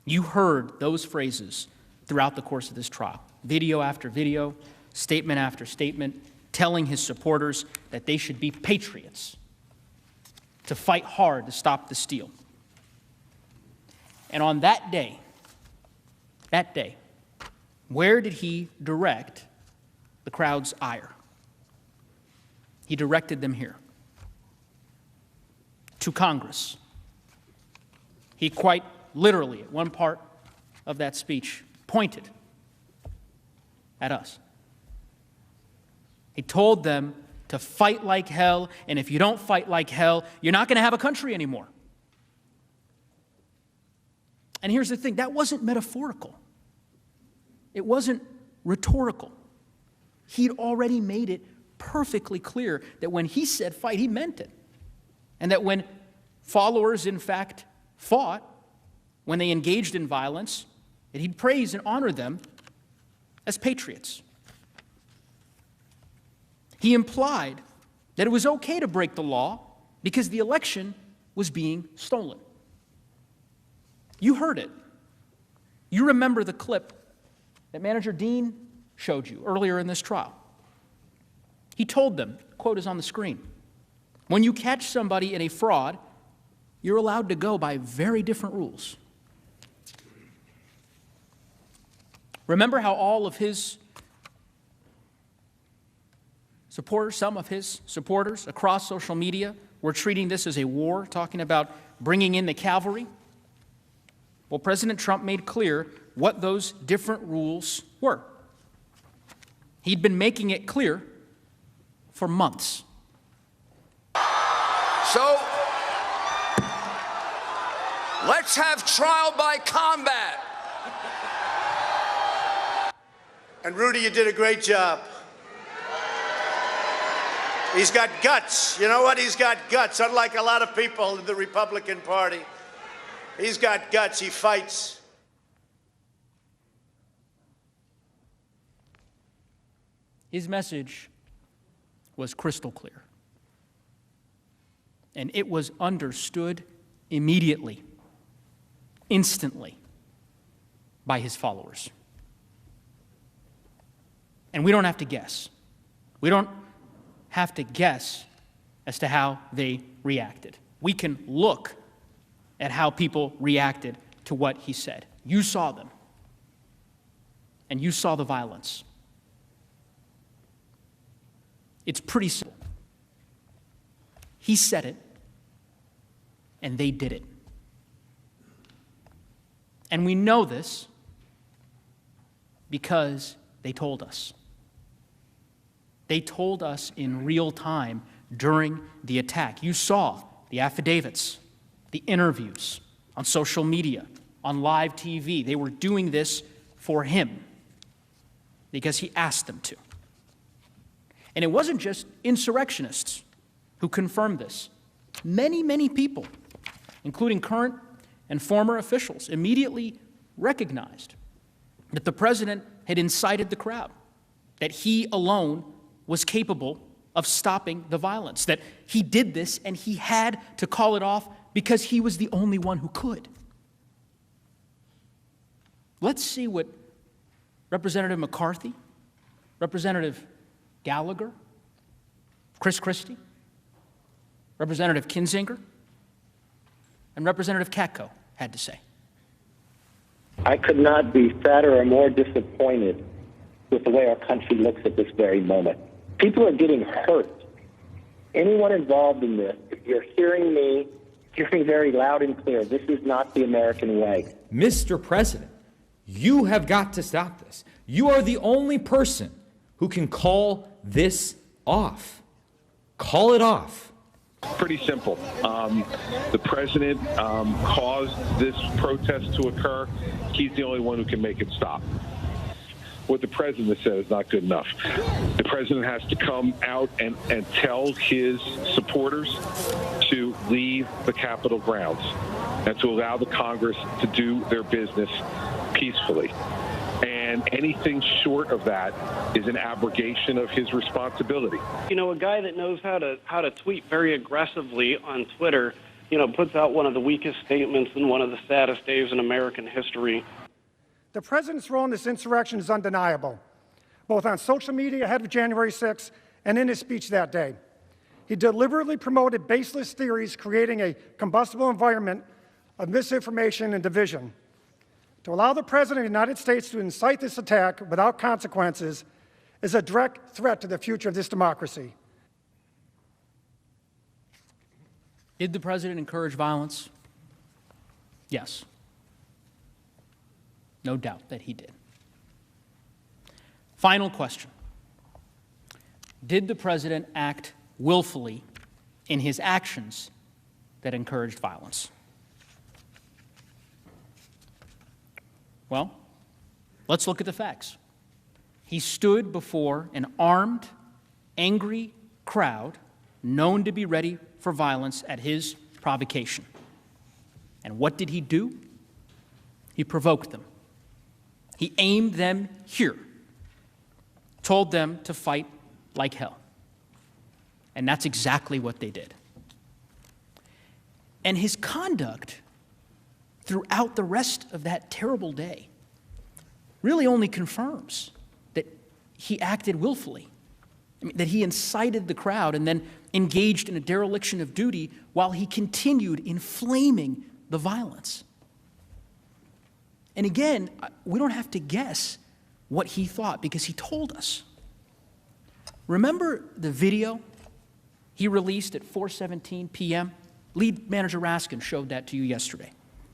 You heard those phrases throughout the course of this trial, video after video, statement after statement, telling his supporters that they should be patriots, to fight hard to stop the steal. And on that day, where did he direct the crowd's ire? He directed them here, to Congress. He quite literally, at one part of that speech, pointed at us. He told them to fight like hell, and if you don't fight like hell, you're not going to have a country anymore. And here's the thing, that wasn't metaphorical. It wasn't rhetorical. He'd already made it perfectly clear that when he said fight, he meant it. And that when followers, in fact, fought, when they engaged in violence, that he'd praise and honor them as patriots. He implied that it was okay to break the law because the election was being stolen. You heard it. You remember the clip that Manager Dean showed you earlier in this trial. He told them, quote is on the screen, when you catch somebody in a fraud, you're allowed to go by very different rules. Remember how all of his supporters, some of his supporters across social media were treating this as a war, talking about bringing in the cavalry? Well, President Trump made clear what those different rules were. He'd been making it clear for months. So, let's have trial by combat. And Rudy, you did a great job. He's got guts. You know what? He's got guts. Unlike a lot of people in the Republican Party, he's got guts. He fights. His message was crystal clear. And it was understood immediately, instantly, by his followers. And we don't have to guess. We don't have to guess as to how they reacted. We can look at how people reacted to what he said. You saw them. And you saw the violence. It's pretty simple. He said it, and they did it. And we know this because they told us. They told us in real time during the attack. You saw the affidavits, the interviews on social media, on live TV. They were doing this for him because he asked them to. And it wasn't just insurrectionists who confirmed this. Many, many people, including current and former officials, immediately recognized that the president had incited the crowd, that he alone was capable of stopping the violence, that he did this and he had to call it off because he was the only one who could. Let's see what Representative McCarthy, Representative Gallagher, Chris Christie, Representative Kinzinger, and Representative Katko had to say. I could not be sadder or more disappointed with the way our country looks at this very moment. People are getting hurt. Anyone involved in this, if you're hearing me, hear me very loud and clear. This is not the American way. Mr. President, you have got to stop this. You are the only person who can call this off. Call it off. Pretty simple. The president caused this protest to occur. He's the only one who can make it stop. What the president said is not good enough. The president has to come out and tell his supporters to leave the Capitol grounds and to allow the Congress to do their business peacefully. And anything short of that is an abrogation of his responsibility. You know, a guy that knows how to tweet very aggressively on Twitter puts out one of the weakest statements in one of the saddest days in American history. The president's role in this insurrection is undeniable, both on social media ahead of January 6th and in his speech that day. He deliberately promoted baseless theories, creating a combustible environment of misinformation and division. To allow the President of the United States to incite this attack without consequences is a direct threat to the future of this democracy. Did the President encourage violence? Yes. No doubt that he did. Final question. Did the President act willfully in his actions that encouraged violence? Well, let's look at the facts. He stood before an armed, angry crowd known to be ready for violence at his provocation. And what did he do? He provoked them. He aimed them here, told them to fight like hell. And that's exactly what they did. And his conduct throughout the rest of that terrible day really only confirms that he acted willfully. I mean, that he incited the crowd and then engaged in a dereliction of duty while he continued inflaming the violence. And again, we don't have to guess what he thought because he told us. Remember the video he released at 4:17 p.m.? Lead Manager Raskin showed that to you yesterday.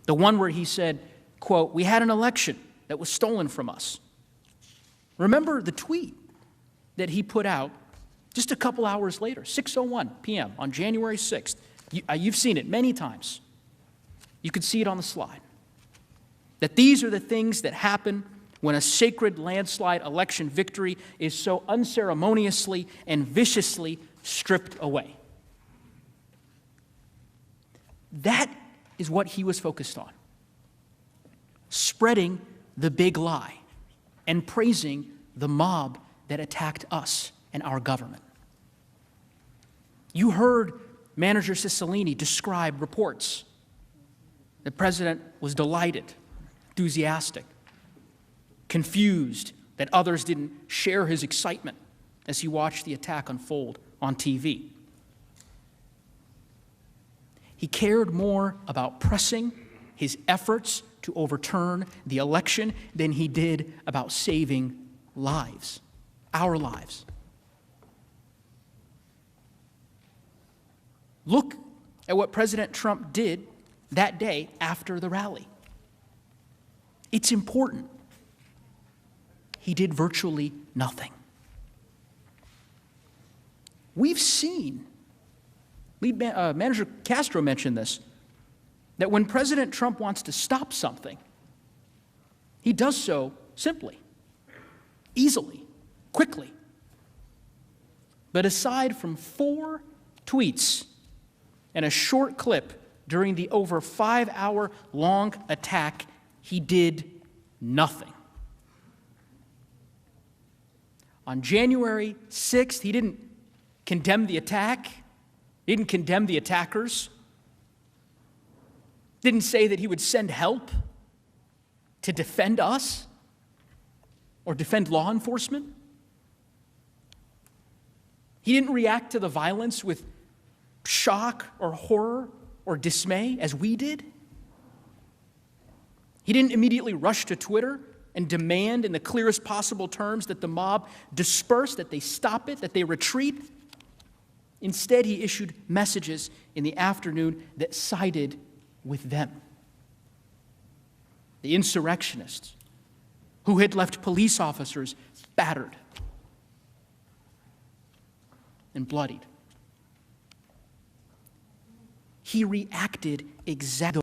The one where he said, quote, "We had an election that was stolen from us." Remember the tweet that he put out just a couple hours later, 6:01 p.m. on January 6th. You've seen it many times. You could see it on the slide. That these are the things that happen when a sacred landslide election victory is so unceremoniously and viciously stripped away. That is what he was focused on. Spreading the big lie and praising the mob that attacked us and our government. You heard Manager Cicilline describe reports. The president was delighted, enthusiastic, confused that others didn't share his excitement as he watched the attack unfold on TV. He cared more about pressing his efforts to overturn the election than he did about saving lives, our lives. Look at what President Trump did that day after the rally. It's important. He did virtually nothing. We've seen, Manager Castro mentioned this, that when President Trump wants to stop something, he does so simply, easily, quickly. But aside from 4 tweets and a short clip during the over 5-hour-long attack, he did nothing. On January 6th, he didn't condemn the attack, he didn't condemn the attackers, didn't say that he would send help to defend us or defend law enforcement. He didn't react to the violence with shock or horror or dismay as we did. He didn't immediately rush to Twitter and demand in the clearest possible terms that the mob disperse, that they stop it, that they retreat. Instead, he issued messages in the afternoon that sided with them. The insurrectionists who had left police officers battered and bloodied. He reacted exactly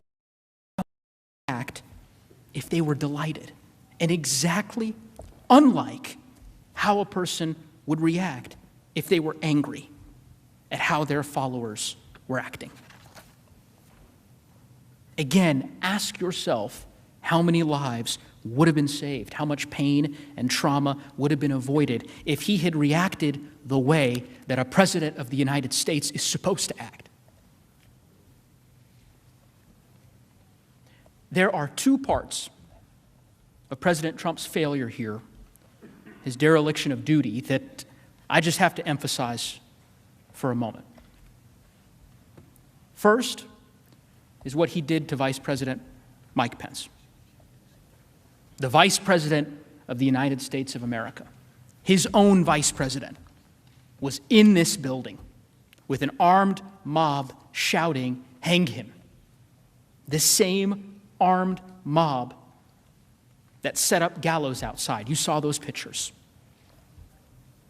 if they were delighted, and exactly unlike how a person would react if they were angry at how their followers were acting. Again, ask yourself how many lives would have been saved, how much pain and trauma would have been avoided if he had reacted the way that a president of the United States is supposed to act. There are two parts of President Trump's failure here, his dereliction of duty, that I just have to emphasize for a moment. First is what he did to Vice President Mike Pence, the Vice President of the United States of America. His own Vice President was in this building with an armed mob shouting, "Hang him." The same armed mob that set up gallows outside. You saw those pictures.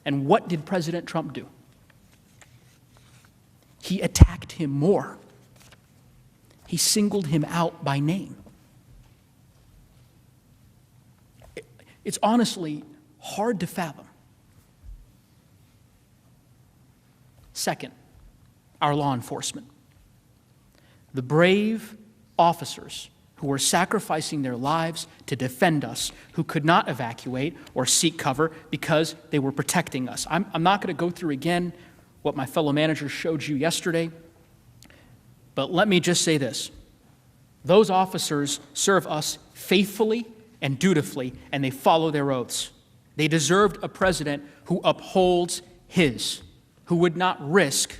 And what did President Trump do? He attacked him more. He singled him out by name. It's honestly hard to fathom. Second, our law enforcement. The brave officers who were sacrificing their lives to defend us, who could not evacuate or seek cover because they were protecting us. I'm not going to go through again what my fellow managers showed you yesterday, but let me just say this. Those officers serve us faithfully and dutifully, and they follow their oaths. They deserved a president who upholds his, who would not risk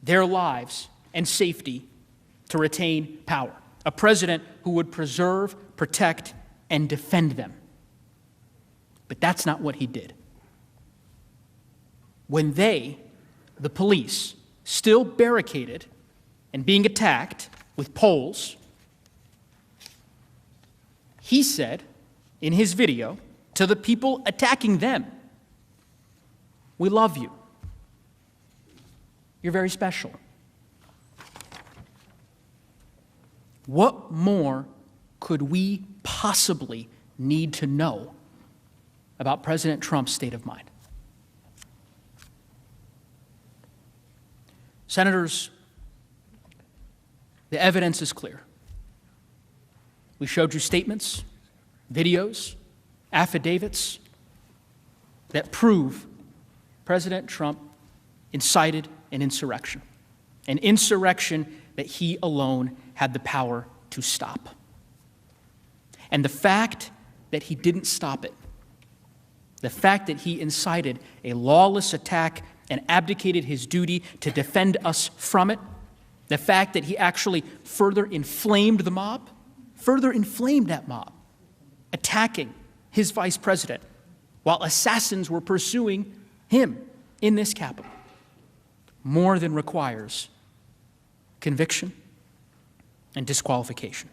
their lives and safety to retain power. A president who would preserve, protect, and defend them. But that's not what he did. When they, the police, still barricaded and being attacked with poles, he said in his video to the people attacking them, "We love you. You're very special." What more could we possibly need to know about President Trump's state of mind? Senators, the evidence is clear. We showed you statements, videos, affidavits that prove President Trump incited an insurrection that he alone had the power to stop. And the fact that he didn't stop it, the fact that he incited a lawless attack and abdicated his duty to defend us from it, the fact that he actually further inflamed that mob, attacking his vice president while assassins were pursuing him in this Capitol, more than requires conviction and disqualification.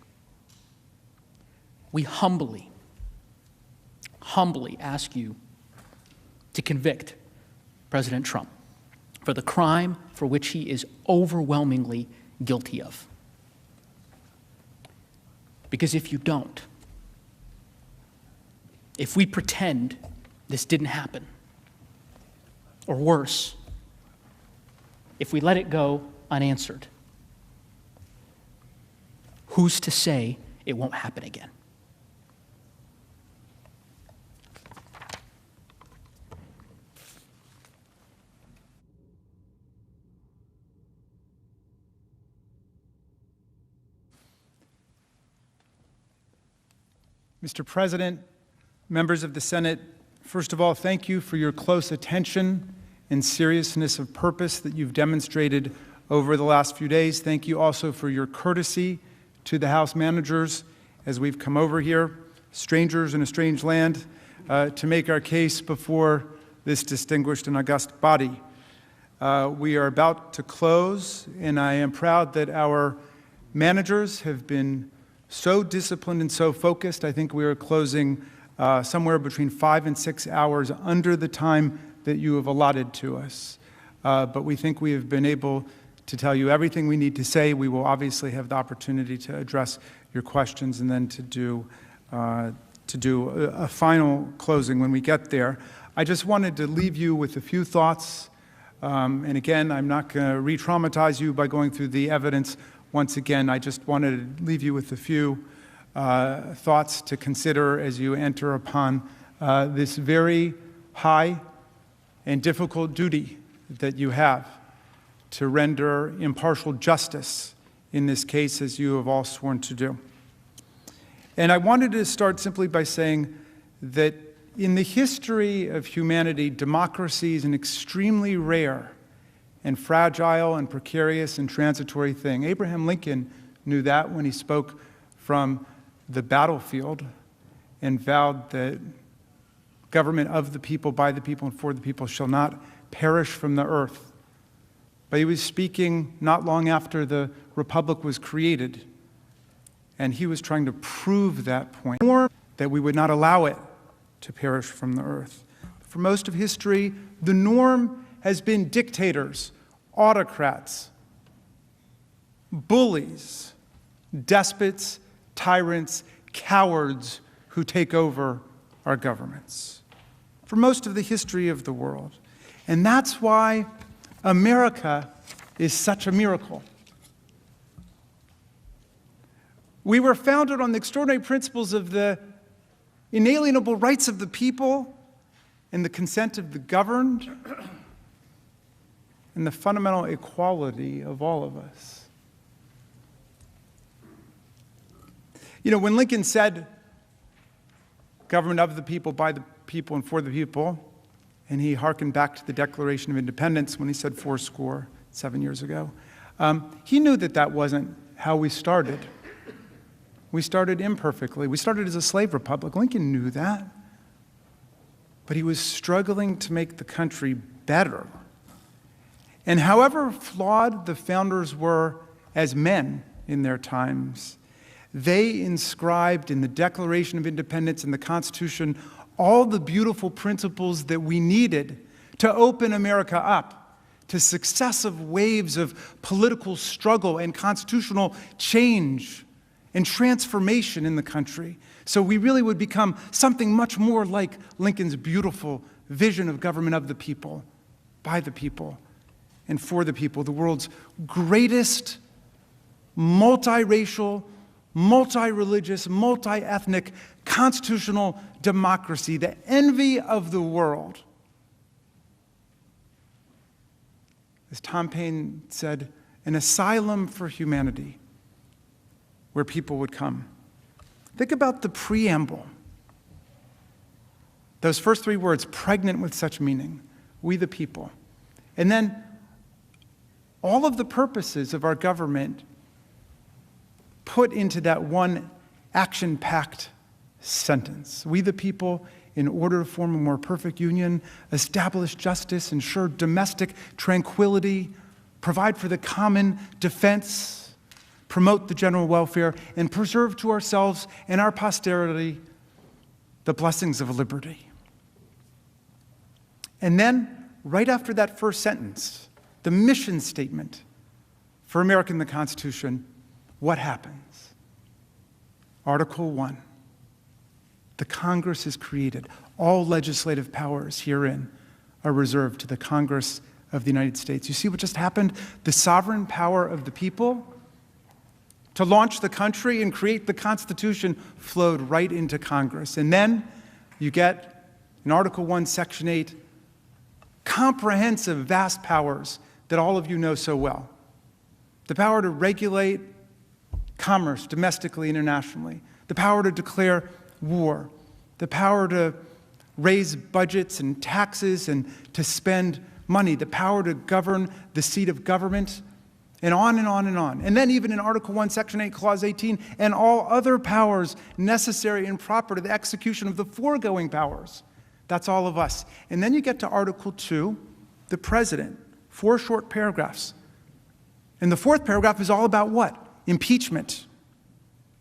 We humbly ask you to convict President Trump for the crime for which he is overwhelmingly guilty of. Because if you don't, if we pretend this didn't happen, or worse, if we let it go unanswered, who's to say it won't happen again? Mr. President, members of the Senate, first of all, thank you for your close attention and seriousness of purpose that you've demonstrated over the last few days. Thank you also for your courtesy to the House managers as we've come over here, strangers in a strange land, to make our case before this distinguished and august body. We are about to close, and I am proud that our managers have been so disciplined and so focused. I think we are closing somewhere between 5 and 6 hours under the time that you have allotted to us. But we think we have been able to tell you everything we need to say. We will obviously have the opportunity to address your questions and then to do a final closing when we get there. I just wanted to leave you with a few thoughts. And again, I'm not going to re-traumatize you by going through the evidence. Once again, I just wanted to leave you with a few thoughts to consider as you enter upon this very high and difficult duty that you have to render impartial justice in this case, as you have all sworn to do. And I wanted to start simply by saying that in the history of humanity, democracy is an extremely rare and fragile and precarious and transitory thing. Abraham Lincoln knew that when he spoke from the battlefield and vowed that government of the people, by the people, and for the people shall not perish from the earth. But he was speaking not long after the Republic was created, and he was trying to prove that point, that we would not allow it to perish from the earth. For most of history, the norm has been dictators, autocrats, bullies, despots, tyrants, cowards who take over our governments. For most of the history of the world. And that's why America is such a miracle. We were founded on the extraordinary principles of the inalienable rights of the people and the consent of the governed and the fundamental equality of all of us. You know, when Lincoln said, government of the people, by the people, and for the people, and he hearkened back to the Declaration of Independence when he said 7 years ago, he knew that that wasn't how we started. We started imperfectly. We started as a slave republic. Lincoln knew that. But he was struggling to make the country better. And however flawed the founders were as men in their times, they inscribed in the Declaration of Independence and the Constitution all the beautiful principles that we needed to open America up to successive waves of political struggle and constitutional change and transformation in the country. So we really would become something much more like Lincoln's beautiful vision of government of the people, by the people, and for the people, the world's greatest multiracial, multi-religious, multi-ethnic constitutional democracy, the envy of the world. As Tom Paine said, an asylum for humanity where people would come. Think about the preamble. Those first 3 words, pregnant with such meaning, we the people. And then all of the purposes of our government put into that one action-packed sentence. We the people, in order to form a more perfect union, establish justice, ensure domestic tranquility, provide for the common defense, promote the general welfare, and preserve to ourselves and our posterity the blessings of liberty. And then, right after that first sentence, the mission statement for America in the Constitution, what happens? Article 1. The Congress is created. All legislative powers herein are reserved to the Congress of the United States. You see what just happened? The sovereign power of the people to launch the country and create the Constitution flowed right into Congress. And then you get, in Article 1, Section 8, comprehensive, vast powers that all of you know so well. The power to regulate commerce domestically, internationally. The power to declare war. The power to raise budgets and taxes and to spend money. The power to govern the seat of government. And on and on and on. And then even in Article 1, Section 8, Clause 18, and all other powers necessary and proper to the execution of the foregoing powers. That's all of us. And then you get to Article 2, the President. 4 short paragraphs. And the 4th paragraph is all about what? Impeachment.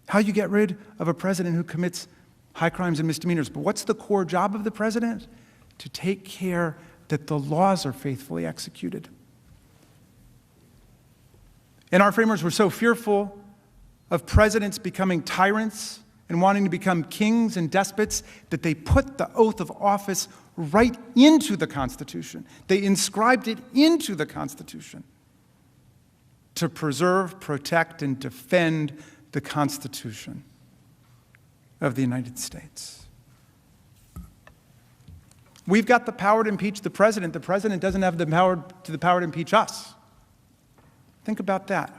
How you get rid of a president who commits high crimes and misdemeanors. But what's the core job of the president? To take care that the laws are faithfully executed. And our framers were so fearful of presidents becoming tyrants and wanting to become kings and despots that they put the oath of office right into the Constitution. They inscribed it into the Constitution to preserve, protect, and defend the Constitution of the United States. We've got the power to impeach the president. The president doesn't have the power to impeach us. Think about that.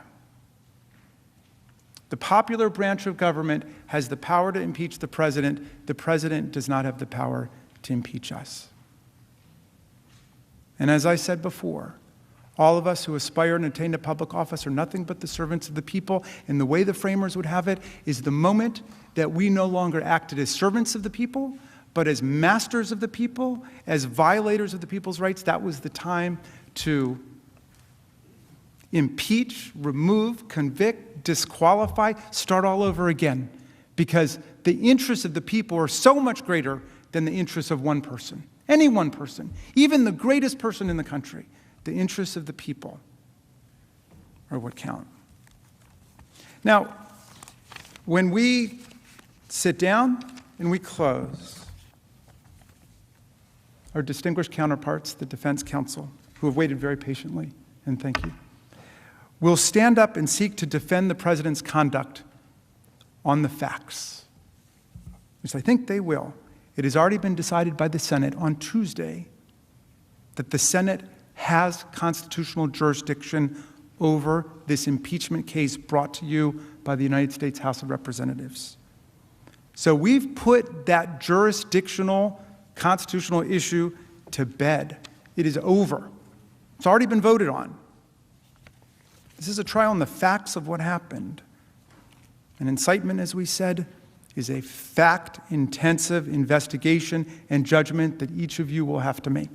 The popular branch of government has the power to impeach the president. The president does not have the power to impeach us. And as I said before, all of us who aspire and attain to public office are nothing but the servants of the people, and the way the framers would have it is the moment that we no longer acted as servants of the people, but as masters of the people, as violators of the people's rights. That was the time to impeach, remove, convict, disqualify, start all over again, because the interests of the people are so much greater than the interests of one person, any one person, even the greatest person in the country. The interests of the people are what count. Now, when we sit down and we close, our distinguished counterparts, the defense counsel, who have waited very patiently, and thank you, will stand up and seek to defend the president's conduct on the facts, which I think they will. It has already been decided by the Senate on Tuesday that the Senate has constitutional jurisdiction over this impeachment case brought to you by the United States House of Representatives. So we've put that jurisdictional constitutional issue to bed. It is over. It's already been voted on. This is a trial on the facts of what happened. An incitement, as we said, is a fact-intensive investigation and judgment that each of you will have to make.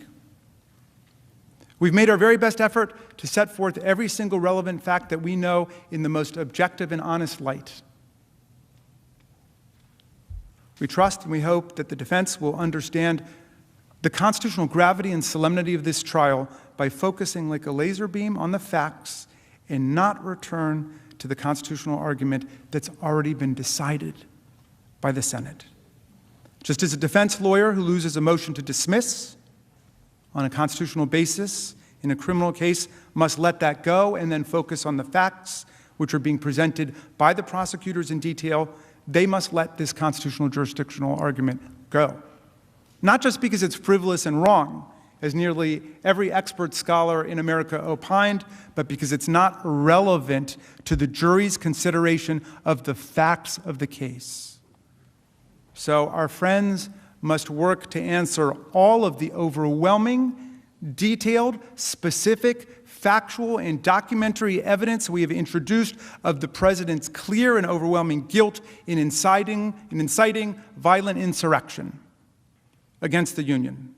We've made our very best effort to set forth every single relevant fact that we know in the most objective and honest light. We trust and we hope that the defense will understand the constitutional gravity and solemnity of this trial by focusing like a laser beam on the facts and not return to the constitutional argument that's already been decided by the Senate. Just as a defense lawyer who loses a motion to dismiss on a constitutional basis in a criminal case must let that go and then focus on the facts which are being presented by the prosecutors in detail, they must let this constitutional jurisdictional argument go. Not just because it's frivolous and wrong, as nearly every expert scholar in America opined, but because it's not relevant to the jury's consideration of the facts of the case. So our friends must work to answer all of the overwhelming, detailed, specific, factual, and documentary evidence we have introduced of the president's clear and overwhelming guilt in inciting violent insurrection against the Union.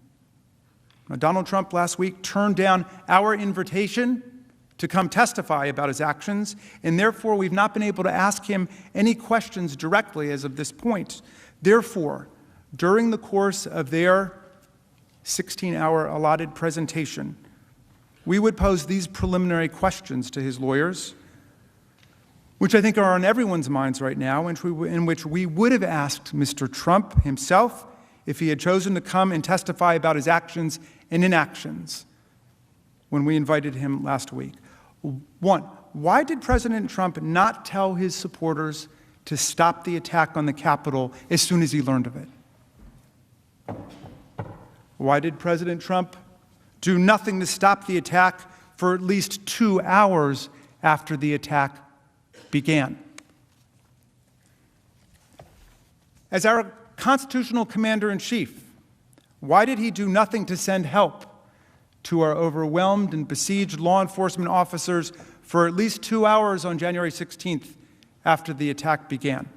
Now, Donald Trump last week turned down our invitation to come testify about his actions, and therefore we've not been able to ask him any questions directly as of this point. Therefore, during the course of their 16-hour allotted presentation, we would pose these preliminary questions to his lawyers, which I think are on everyone's minds right now, in which we would have asked Mr. Trump himself if he had chosen to come and testify about his actions and inactions when we invited him last week. One, why did President Trump not tell his supporters to stop the attack on the Capitol as soon as he learned of it? Why did President Trump do nothing to stop the attack for at least 2 hours after the attack began? As our constitutional commander-in-chief, why did he do nothing to send help to our overwhelmed and besieged law enforcement officers for at least 2 hours on January 16th after the attack began?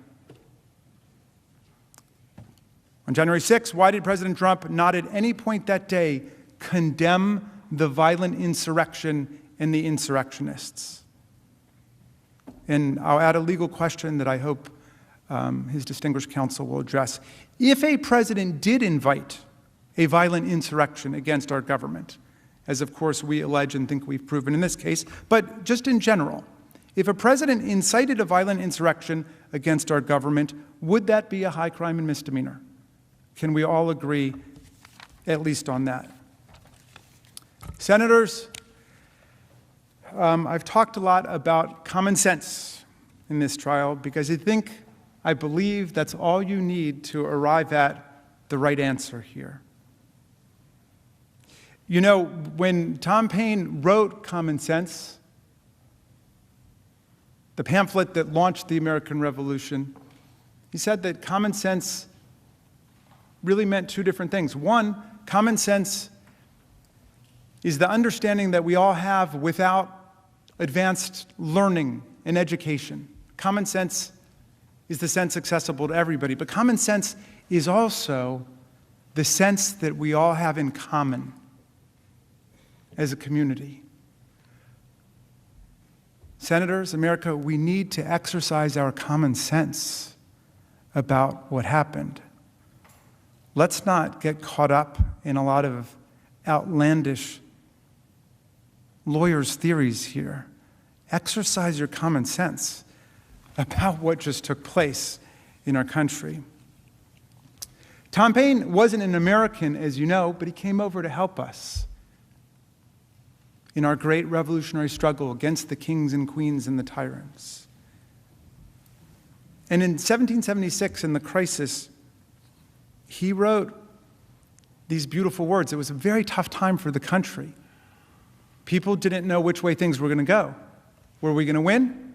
On January 6th, why did President Trump not at any point that day condemn the violent insurrection and the insurrectionists? And I'll add a legal question that I hope his distinguished counsel will address. If a president did invite a violent insurrection against our government, as of course we allege and think we've proven in this case, but just in general, if a president incited a violent insurrection against our government, would that be a high crime and misdemeanor? Can we all agree at least on that? Senators, I've talked a lot about common sense in this trial because I believe that's all you need to arrive at the right answer here. You know, when Tom Paine wrote Common Sense, the pamphlet that launched the American Revolution, he said that common sense really meant two different things. One, common sense is the understanding that we all have without advanced learning and education. Common sense is the sense accessible to everybody, but common sense is also the sense that we all have in common as a community. Senators, America, we need to exercise our common sense about what happened. Let's not get caught up in a lot of outlandish lawyers' theories here. Exercise your common sense about what just took place in our country. Tom Paine wasn't an American, as you know, but he came over to help us in our great revolutionary struggle against the kings and queens and the tyrants. And in 1776, in the crisis, he wrote these beautiful words. It was a very tough time for the country. People didn't know which way things were going to go. Were we going to win?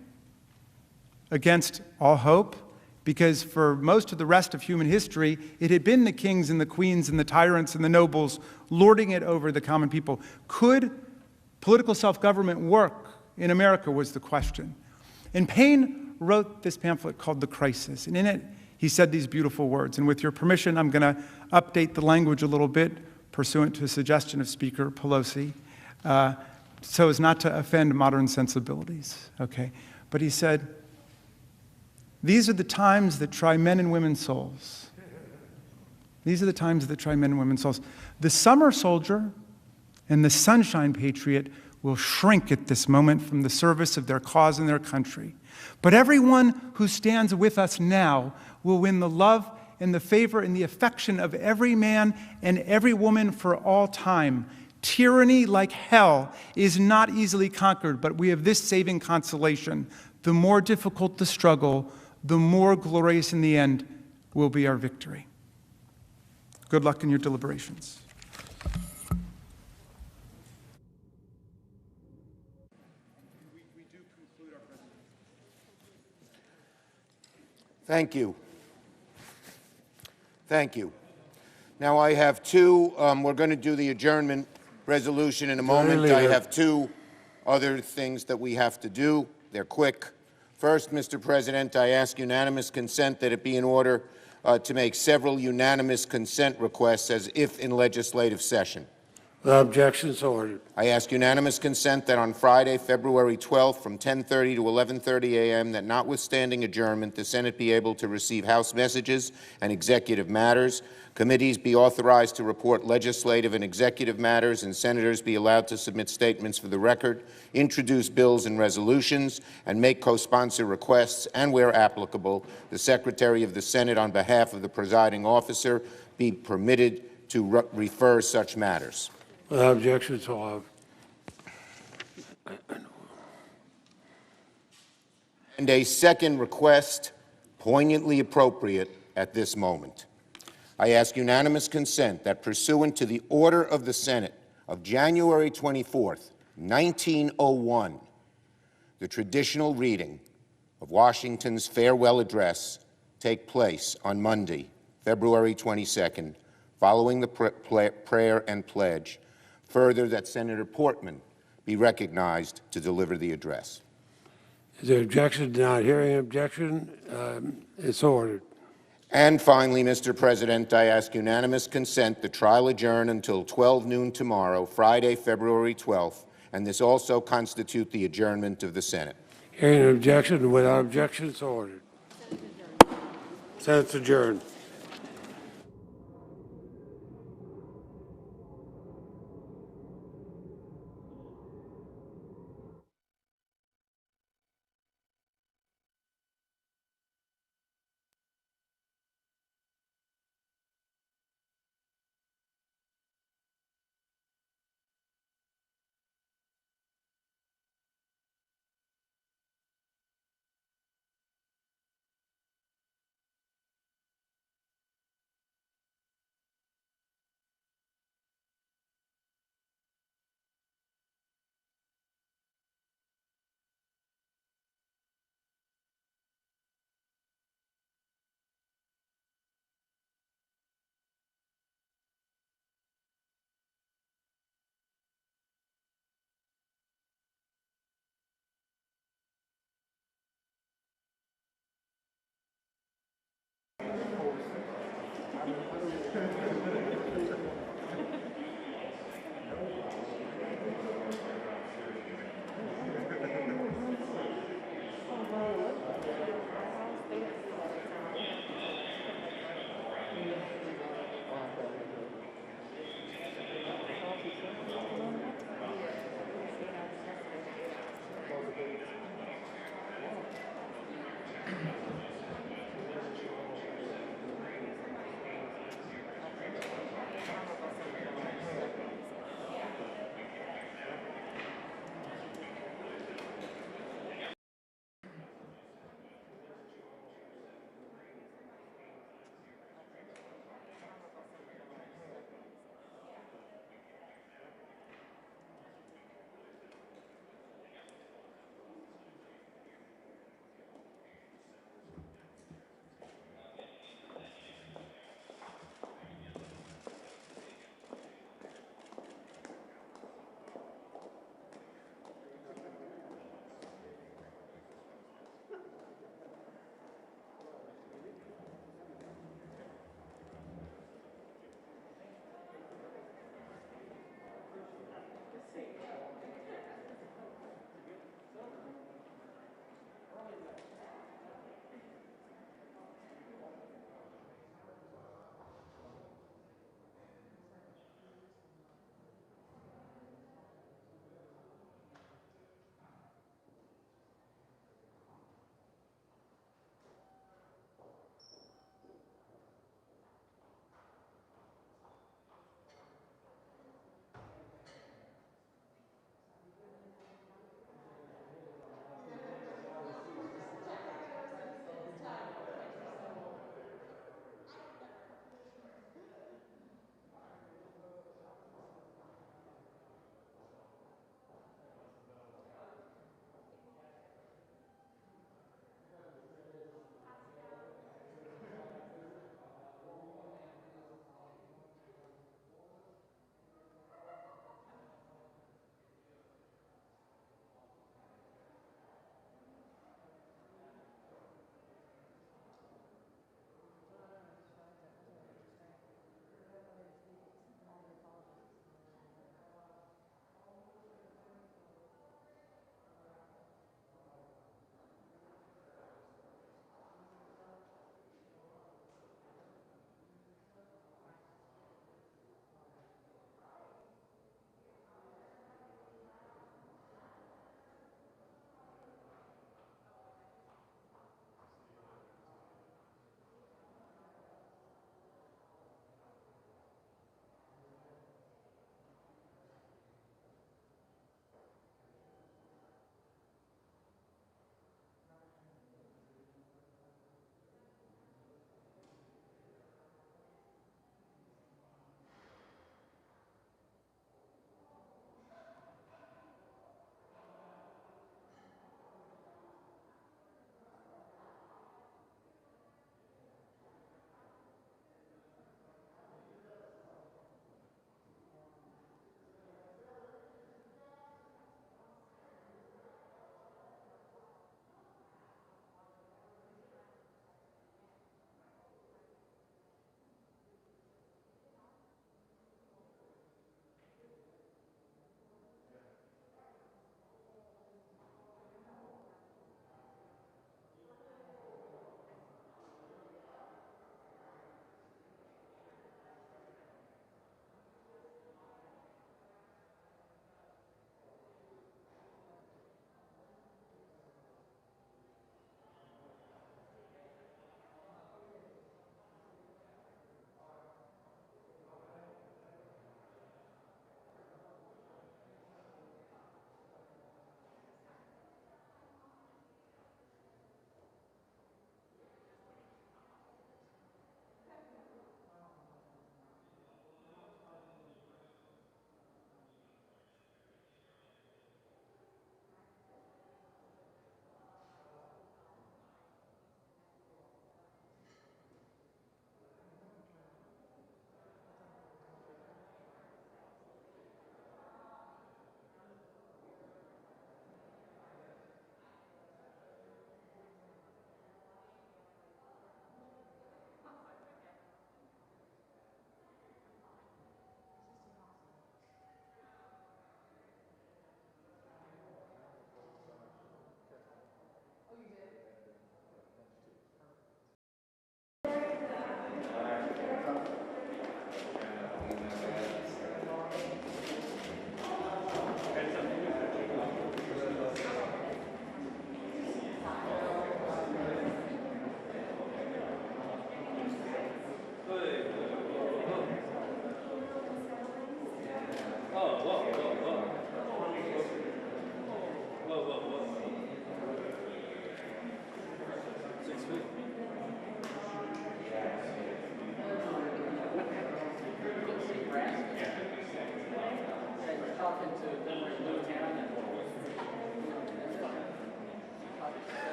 Against all hope? Because for most of the rest of human history, it had been the kings and the queens and the tyrants and the nobles lording it over the common people. Could political self-government work in America was the question. And Paine wrote this pamphlet called The Crisis, and in it he said these beautiful words. And with your permission, I'm going to update the language a little bit, pursuant to a suggestion of Speaker Pelosi, so as not to offend modern sensibilities, okay? But he said, these are the times that try men and women's souls. These are the times that try men and women's souls. The summer soldier and the sunshine patriot will shrink at this moment from the service of their cause and their country. But everyone who stands with us now will win the love and the favor and the affection of every man and every woman for all time. Tyranny, like hell, is not easily conquered, but we have this saving consolation. The more difficult the struggle, the more glorious in the end will be our victory. Good luck in your deliberations. Thank you. Thank you. Now I have two, we're going to do the adjournment resolution in a moment. I have two other things that we have to do. They're quick. First, Mr. President, I ask unanimous consent that it be in order to make several unanimous consent requests as if in legislative session. The objection is ordered. I ask unanimous consent that on Friday, February 12th, from 10:30 to 11:30 a.m., that notwithstanding adjournment, the Senate be able to receive House messages and executive matters, committees be authorized to report legislative and executive matters, and senators be allowed to submit statements for the record, introduce bills and resolutions, and make co-sponsor requests, and where applicable, the Secretary of the Senate, on behalf of the presiding officer, be permitted to refer such matters. The objection is allowed. And a second request, poignantly appropriate at this moment. I ask unanimous consent that pursuant to the order of the Senate of January 24th, 1901, the traditional reading of Washington's farewell address take place on Monday, February 22nd, following the prayer and pledge. Further, that Senator Portman be recognized to deliver the address. Is there objection? Not hearing objection, it's ordered. And finally, Mr. President, I ask unanimous consent the trial adjourn until 12 noon tomorrow, Friday, February 12th, and this also constitute the adjournment of the Senate. Hearing an objection, without objection, it's ordered. Senate's adjourned.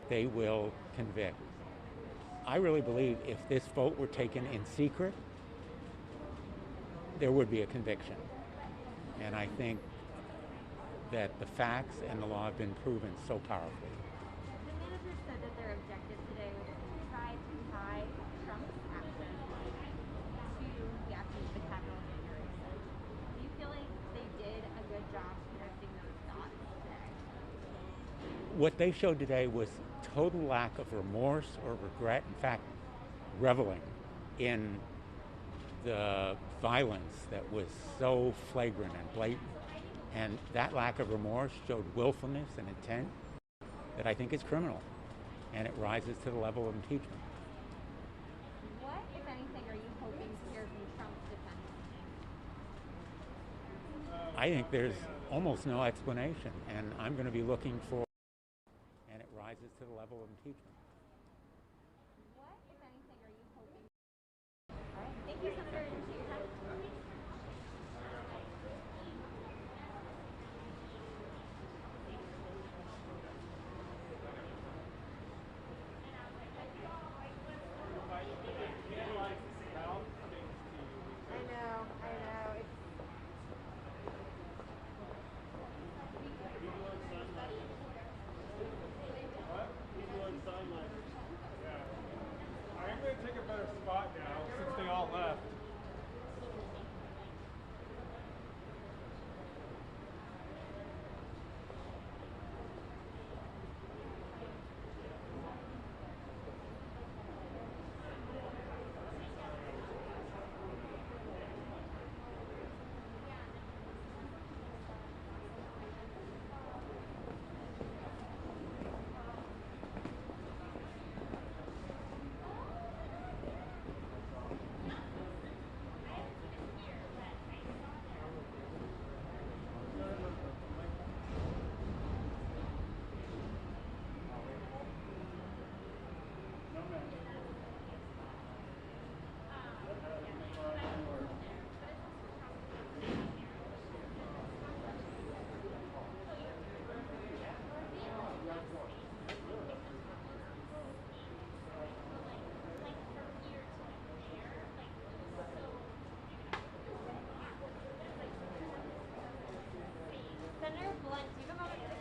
they will convict. I really believe if this vote were taken in secret, there would be a conviction. And I think that the facts and the law have been proven so powerfully. The manager said that their objective today was to try to tie Trump's actions to the actions of the Capitol on January 6th. Do you feel like they did a good job connecting those dots today? What they showed today was total lack of remorse or regret. In fact, reveling in the violence that was so flagrant and blatant. And that lack of remorse showed willfulness and intent that I think is criminal. And it rises to the level of impeachment. What, if anything, are you hoping to hear from Trump's defense? I think there's almost no explanation, and I'm going to be looking for, and it rises to the level of impeachment. What, if anything, are you hoping? All right. Thank you, Senator. Appreciate your time. I'm going to take a better spot now since they all left. Senator Blunt, do you have a moment to